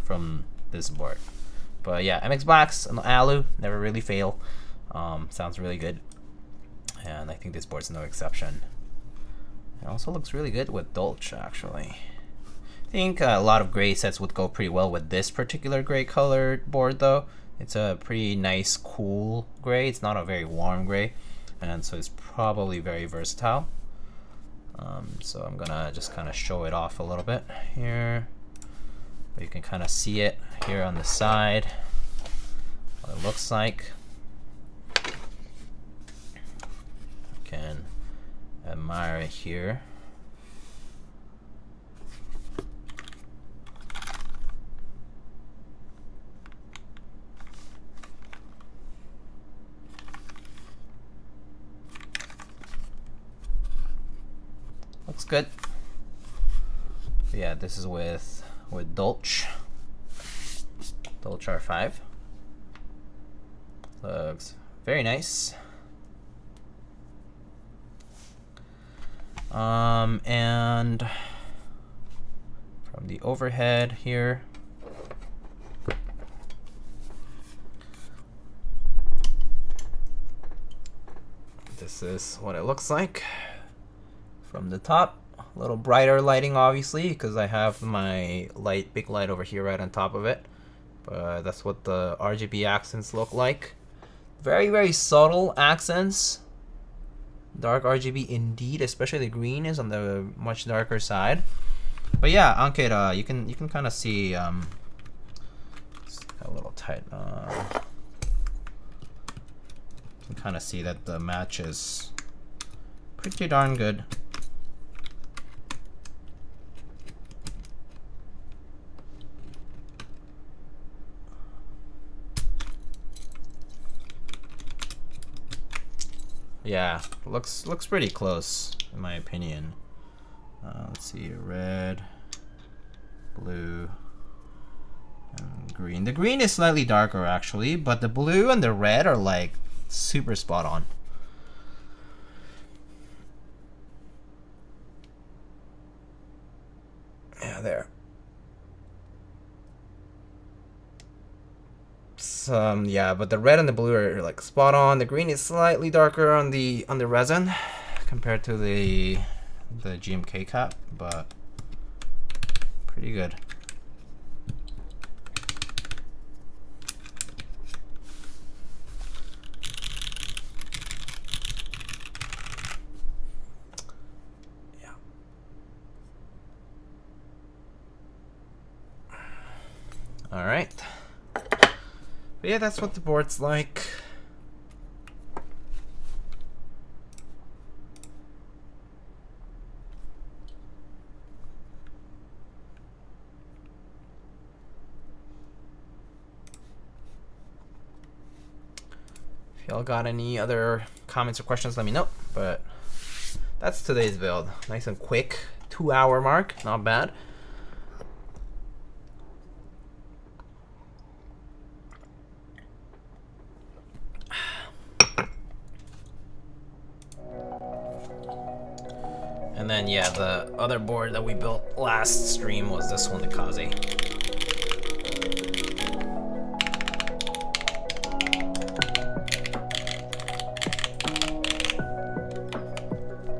from this board. But yeah, MX Blacks and Alu never really fail. Sounds really good. And I think this board's no exception. It also looks really good with Dolch, actually. I think a lot of gray sets would go pretty well with this particular gray colored board, though. It's a pretty nice, cool gray. It's not a very warm gray, and so it's probably very versatile. So I'm gonna just kind of show it off a little bit here. But you can kind of see it here on the side, what it looks like. You can admire it here. Looks good. But yeah, this is with Dolch R5. Looks very nice. And from the overhead here, this is what it looks like. From the top, a little brighter lighting, obviously, because I have my big light over here right on top of it. But that's what the RGB accents look like. Very, very subtle accents. Dark RGB indeed, especially the green is on the much darker side. But yeah, Anketa, you can kind of see it's a little tight. You can kind of see that the match is pretty darn good. Yeah, looks pretty close in my opinion. Let's see, red, blue, and green. The green is slightly darker actually, but the blue and the red are like super spot on. Yeah, there. Yeah, but the red and the blue are like spot on. The green is slightly darker on the resin compared to the GMK cap, but pretty good. Yeah. All right. But yeah, that's what the board's like. If y'all got any other comments or questions, let me know. But that's today's build. Nice and quick, 2-hour mark, not bad. And then yeah, the other board that we built last stream was this one, the Kaze.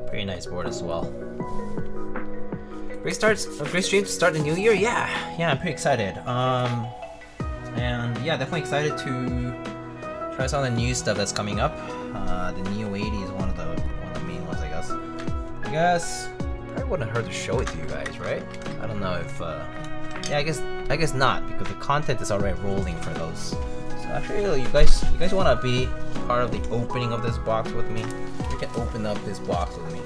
Pretty nice board as well. Great stream to start the new year. Yeah, I'm pretty excited. And yeah, definitely excited to try some of the new stuff that's coming up. The Neo 80 is one of the main ones, I guess. I guess probably wouldn't hurt to show it to you guys, right? I don't know if yeah, I guess not, because the content is already rolling for those. So actually, you guys want to be part of the opening of this box with me? You can open up this box with me.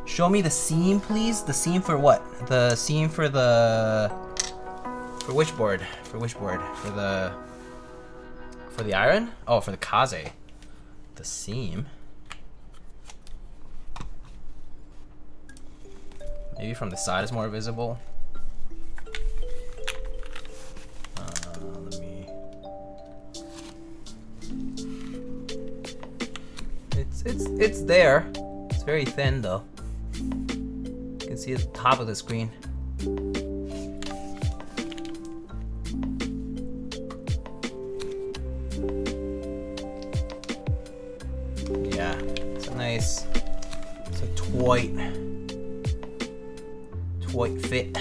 Show me the seam, please. The seam for what? The seam for which board? For which board? For the iron? Oh, for the Kaze. The seam. Maybe from the side is more visible. Let me. It's there. It's very thin though. You can see at the top of the screen. Yeah, it's a nice, it's a tight fit.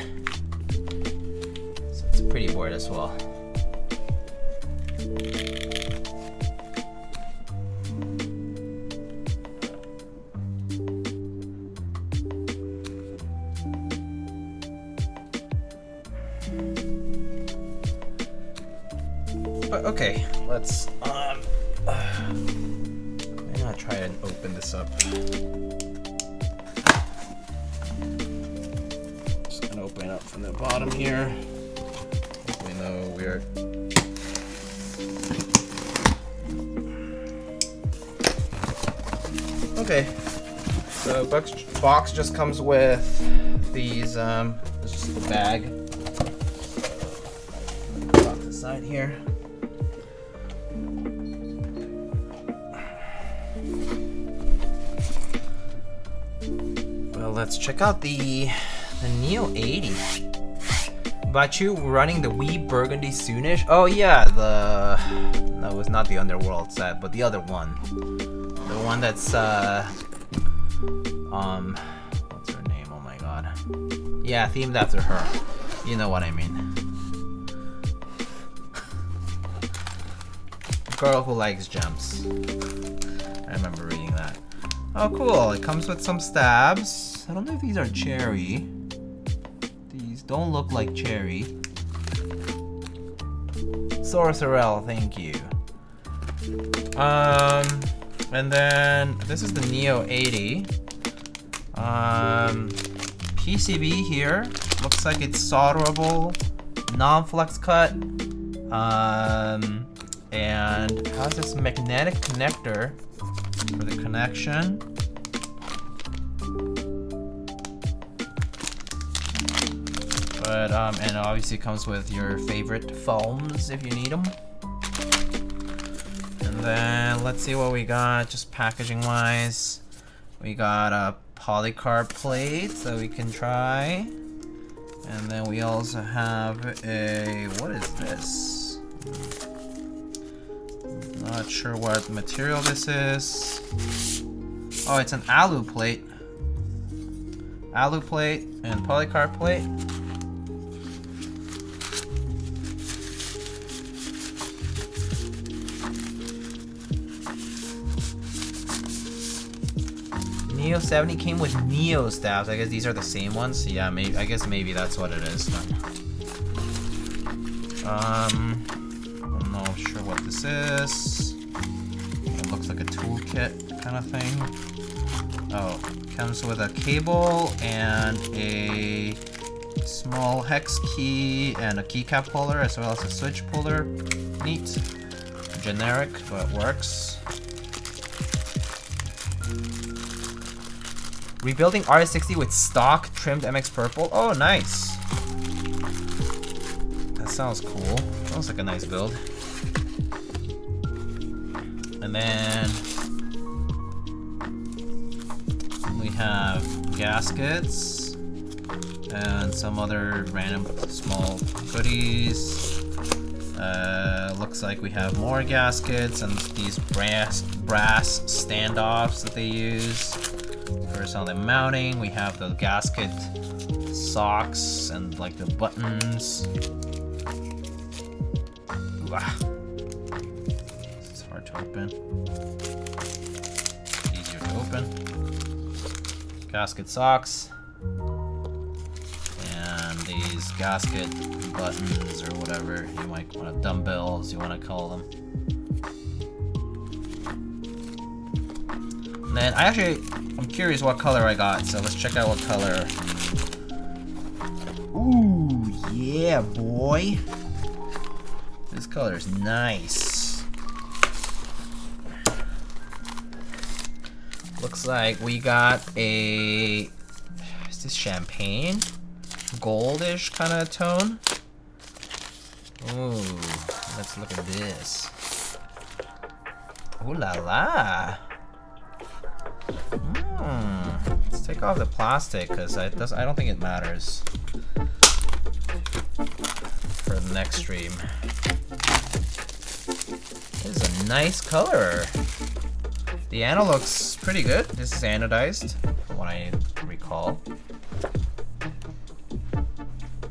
So it's a pretty board as well. Okay, let's I'm gonna try and open this up. Just gonna open it up from the bottom here. Hopefully no weird. Okay, so box just comes with these. This is the bag. Off the side here. Let's check out the Neo 80. About you running the wee burgundy soonish. Oh yeah, no, it was not the Underworld set, but the other one. The one that's what's her name? Oh my god. Yeah, themed after her. You know what I mean. Girl who likes gems. I remember reading that. Oh cool, it comes with some stabs. I don't know if these are cherry. These don't look like cherry. Sorcerel, thank you. And then this is the Neo 80. PCB here. Looks like it's solderable, non-flex cut. And has this magnetic connector for the connection. But and obviously comes with your favorite foams if you need them. And then let's see what we got, just packaging wise. We got a polycarb plate that we can try. And then we also have a, what is this? Not sure what material this is. Oh, it's an alu plate. Alu plate and polycarb plate. Neo 70 came with Neo stabs. I guess these are the same ones. So yeah, maybe, I guess maybe that's what it is then. I'm not sure what this is. It looks like a toolkit kind of thing. Oh, comes with a cable and a small hex key and a keycap puller as well as a switch puller. Neat. Generic, but works. Rebuilding RS60 with stock trimmed MX purple. Oh, nice. That sounds cool. Sounds like a nice build. And then we have gaskets and some other random small goodies. Looks like we have more gaskets and these brass standoffs that they use for some of the mounting. We have the gasket socks and like the buttons. This is hard to open. Easier to open. Gasket socks. And these gasket buttons or whatever you might want to, dumbbells you want to call them. And then I'm curious what color I got, so let's check out what color. Ooh, yeah, boy. This color is nice. Looks like we got a, is this champagne? Goldish kind of tone. Ooh, let's look at this. Ooh la la. Let's take off the plastic because I don't think it matters for the next stream. This is a nice color. The anode looks pretty good. This is anodized, from what I recall.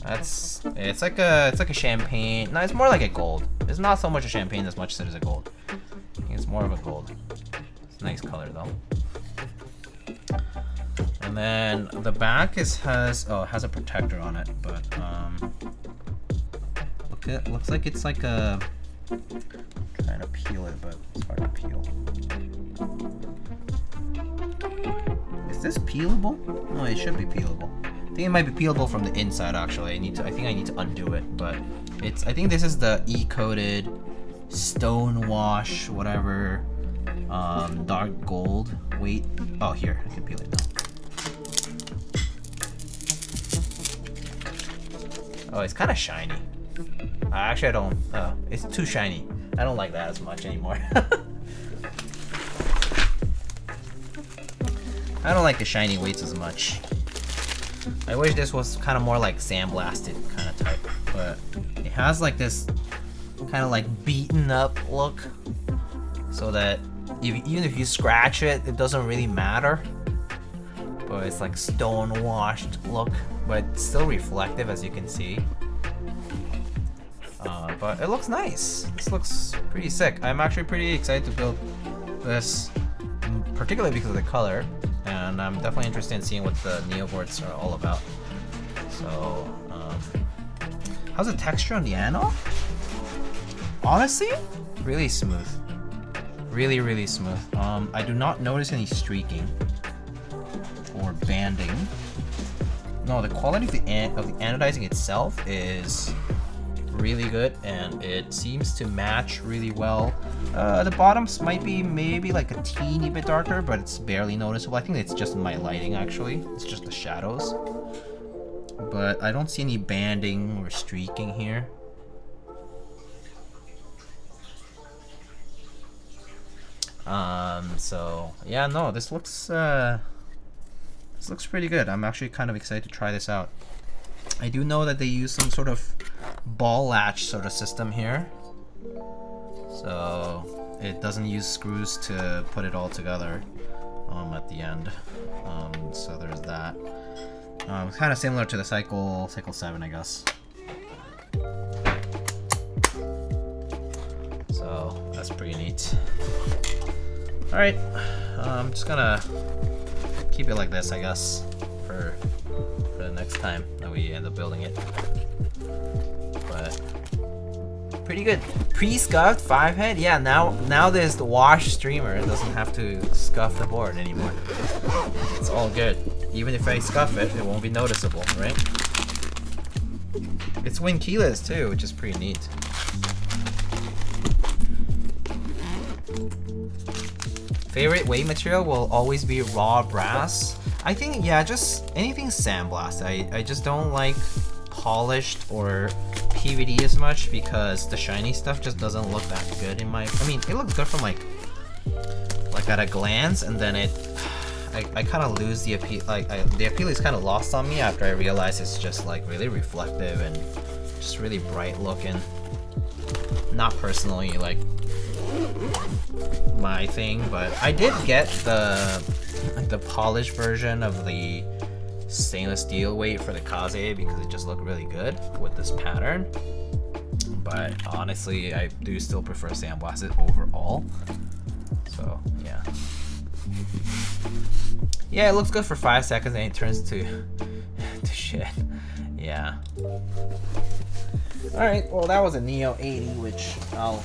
It's like a champagne. No, it's more like a gold. It's not so much a champagne as much as it is a gold. I think it's more of a gold. It's a nice color though. And then the back has a protector on it, but looks like it's like a, trying to peel it, but it's hard to peel. Is this peelable? No, it should be peelable. I think it might be peelable from the inside actually. I think I need to undo it, but I think this is the E-coated stone wash whatever dark gold. Wait. Oh, here, I can peel it now. Oh, it's kind of shiny. Actually, I don't. It's too shiny. I don't like that as much anymore. I don't like the shiny weights as much. I wish this was kind of more like sandblasted kind of type, but it has like this kind of like beaten up look, so that even if you scratch it, it doesn't really matter. But it's like stone washed look, but still reflective as you can see. But it looks nice. This looks pretty sick. I'm actually pretty excited to build this, particularly because of the color, and I'm definitely interested in seeing what the Neo boards are all about. So, how's the texture on the anode? Honestly, really smooth. Really, really smooth. I do not notice any streaking or banding. No, the quality of the anodizing itself is really good, and it seems to match really well. The bottoms might be maybe like a teeny bit darker, but it's barely noticeable. I think it's just my lighting actually. It's just the shadows. But I don't see any banding or streaking here. So yeah, no, this looks pretty good. I'm actually kind of excited to try this out. I do know that they use some sort of ball latch sort of system here, so it doesn't use screws to put it all together at the end. So there's that. It's kind of similar to the Cycle 7, I guess. So that's pretty neat. All right, I'm just gonna keep it like this, I guess, for the next time that we end up building it. But pretty good. Pre-scuffed 5 head. Yeah, now there's the wash streamer. It doesn't have to scuff the board anymore. It's all good. Even if I scuff it, it won't be noticeable, right? It's wing keyless too, which is pretty neat. Favorite weight material will always be raw brass. I think, yeah, just anything sandblasted. I just don't like polished or PVD as much because the shiny stuff just doesn't look that good in my. I mean, it looks good from like at a glance, and then I kind of lose the appeal. Like the appeal is kind of lost on me after I realize it's just like really reflective and just really bright looking. Not personally like my thing, but I did get the polished version of the stainless steel weight for the Kaze because it just looked really good with this pattern. But honestly, I do still prefer sandblasted overall. So yeah. Yeah, it looks good for 5 seconds and it turns to shit. Yeah. Alright, well that was a Neo 80, which I'll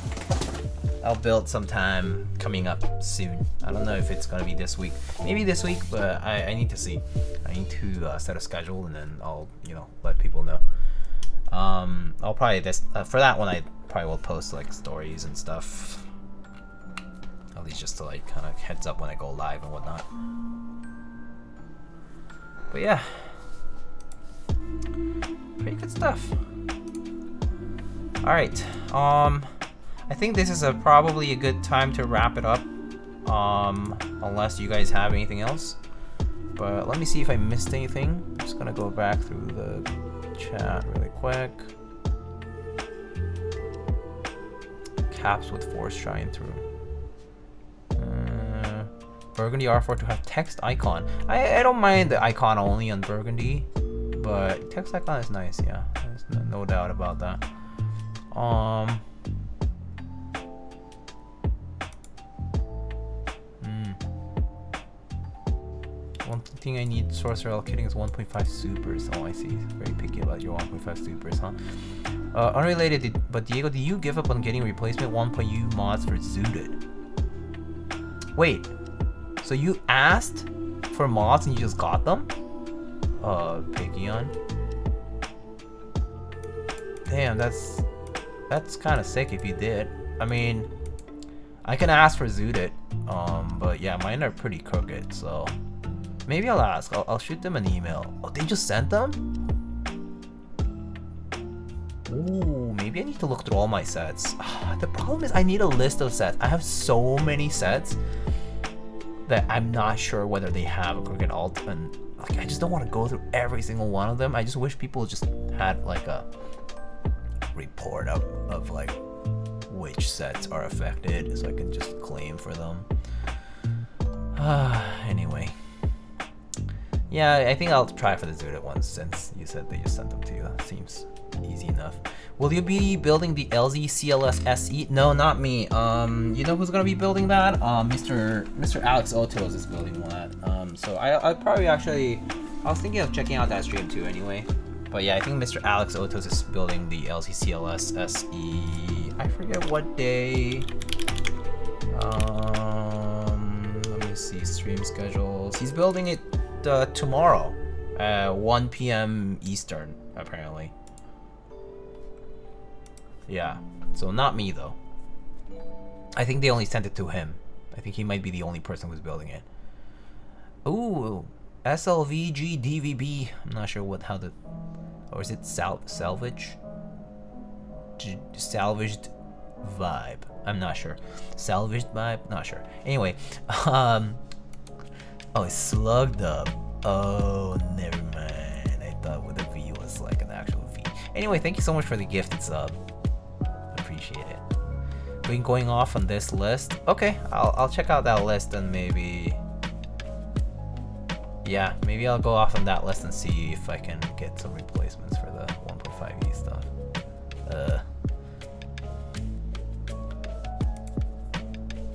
build sometime coming up soon. I don't know if it's gonna be this week. Maybe this week, but I need to see. I need to set a schedule and then I'll, let people know. I'll probably for that one I probably will post like stories and stuff. At least just to like kind of heads up when I go live and whatnot. But yeah. Pretty good stuff. Alright. I think this is probably a good time to wrap it up. unless you guys have anything else. But let me see if I missed anything. I'm just gonna go back through the chat really quick. Caps with force shine through. Burgundy R4 to have text icon. I don't mind the icon only on Burgundy, but text icon is nice. Yeah, there's no doubt about that. One thing I need Sorcerer allocating is 1.5 supers. Oh, I see. Very picky about your 1.5 supers, huh? Unrelated, but Diego, do you give up on getting replacement 1.U mods for Zooted? Wait, so you asked for mods and you just got them? Piggion. Damn, that's kind of sick if you did. I mean, I can ask for Zooted, but yeah, mine are pretty crooked, so maybe I'll ask. I'll shoot them an email. Oh, they just sent them? Ooh, maybe I need to look through all my sets. The problem is I need a list of sets. I have so many sets that I'm not sure whether they have a crooked alt, and like I just don't want to go through every single one of them. I just wish people just had like a report of like which sets are affected so I can just claim for them. Anyway. Yeah, I think I'll try for the Zooted ones since you said they just sent them to you. That seems easy enough. Will you be building the LZ CLS SE? No, not me. You know who's gonna be building that? Mr. Alex Otos is building that. So I probably actually, I was thinking of checking out that stream too anyway. But yeah, I think Mr. Alex Otos is building the LZ CLS SE. I forget what day. Let me see stream schedules. He's building it tomorrow at 1 p.m. Eastern, apparently. Yeah, so not me though. I think they only sent it to him. I think he might be the only person who's building it. Ooh, SLVG DVB. I'm not sure how the, or is it salvage? Salvaged vibe. I'm not sure. Salvaged vibe. Not sure. Anyway, oh, it's slugged up. Oh, never mind. I thought with a V was like an actual V. Anyway, thank you so much for the gifted sub. Appreciate it. Been going off on this list. Okay, I'll check out that list and maybe, yeah, maybe I'll go off on that list and see if I can get some replacements for the 1.5E stuff.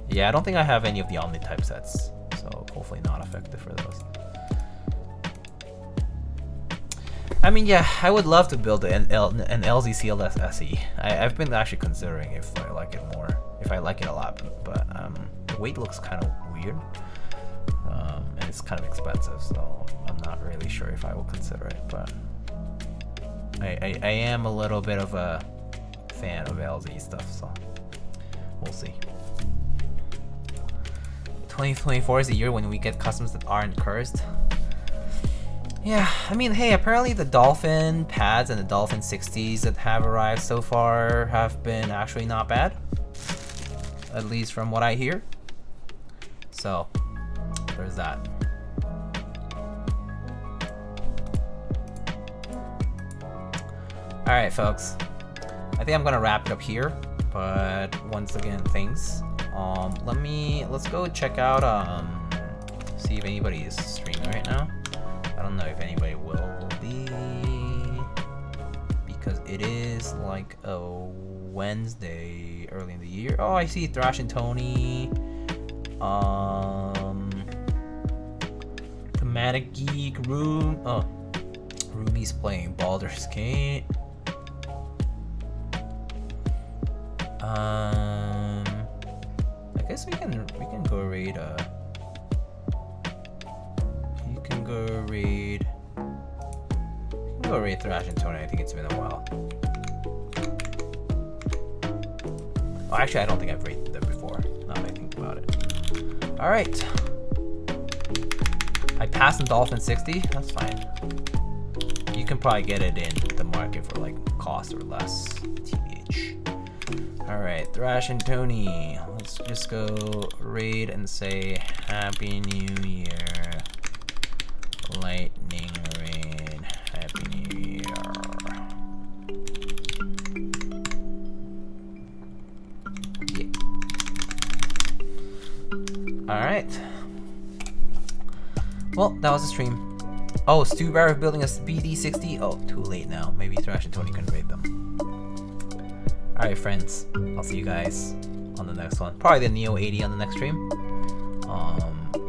Yeah, I don't think I have any of the Omni type sets, so hopefully not effective for those. I mean, yeah, I would love to build an LZ CLS SE. I've been actually considering if I like it more, if I like it a lot, but the weight looks kind of weird, and it's kind of expensive, so I'm not really sure if I will consider it, but I am a little bit of a fan of LZ stuff, so we'll see. 2024 is the year when we get customs that aren't cursed. Yeah, I mean, hey, apparently the Dolphin pads and the Dolphin 60s that have arrived so far have been actually not bad. At least from what I hear. So, there's that. Alright, folks. I think I'm gonna wrap it up here. But once again, thanks. Let's go check out, see if anybody is streaming right now. I don't know if anybody will be, because it is like a Wednesday early in the year. Oh, I see Thrash and Tony. Thematic Geek, Rune. Oh, Ruby's playing Baldur's Gate. I guess we can go raid. You can go raid Thrash and Tony. I think it's been a while. Oh, actually, I don't think I've raided them before. Now that I think about it. All right. I passed in Dolphin 60. That's fine. You can probably get it in the market for like cost or less. TBH. Alright, Thrash and Tony. Let's just go raid and say Happy New Year. Lightning raid. Happy New Year. Yeah. Alright. Well, that was the stream. Oh, Stu Barrett building a BD60. Oh, too late now. Maybe Thrash and Tony can raid them. Alright, friends. I'll see you guys on the next one. Probably the Neo 80 on the next stream.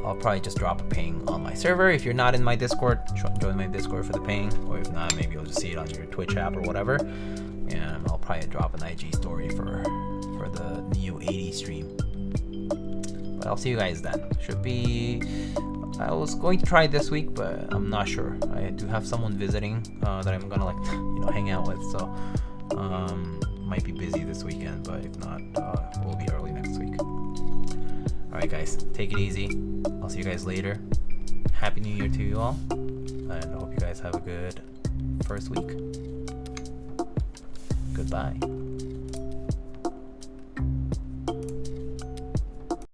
I'll probably just drop a ping on my server. If you're not in my Discord, join my Discord for the ping. Or if not, maybe you'll just see it on your Twitch app or whatever. And I'll probably drop an IG story for the Neo 80 stream. But I'll see you guys then. Should be... I was going to try it this week, but I'm not sure. I do have someone visiting that I'm gonna like, hang out with. So might be busy this weekend, but if not, we'll be early next week. Alright guys, take it easy. I'll see you guys later. Happy New Year to you all, and I hope you guys have a good first week. Goodbye.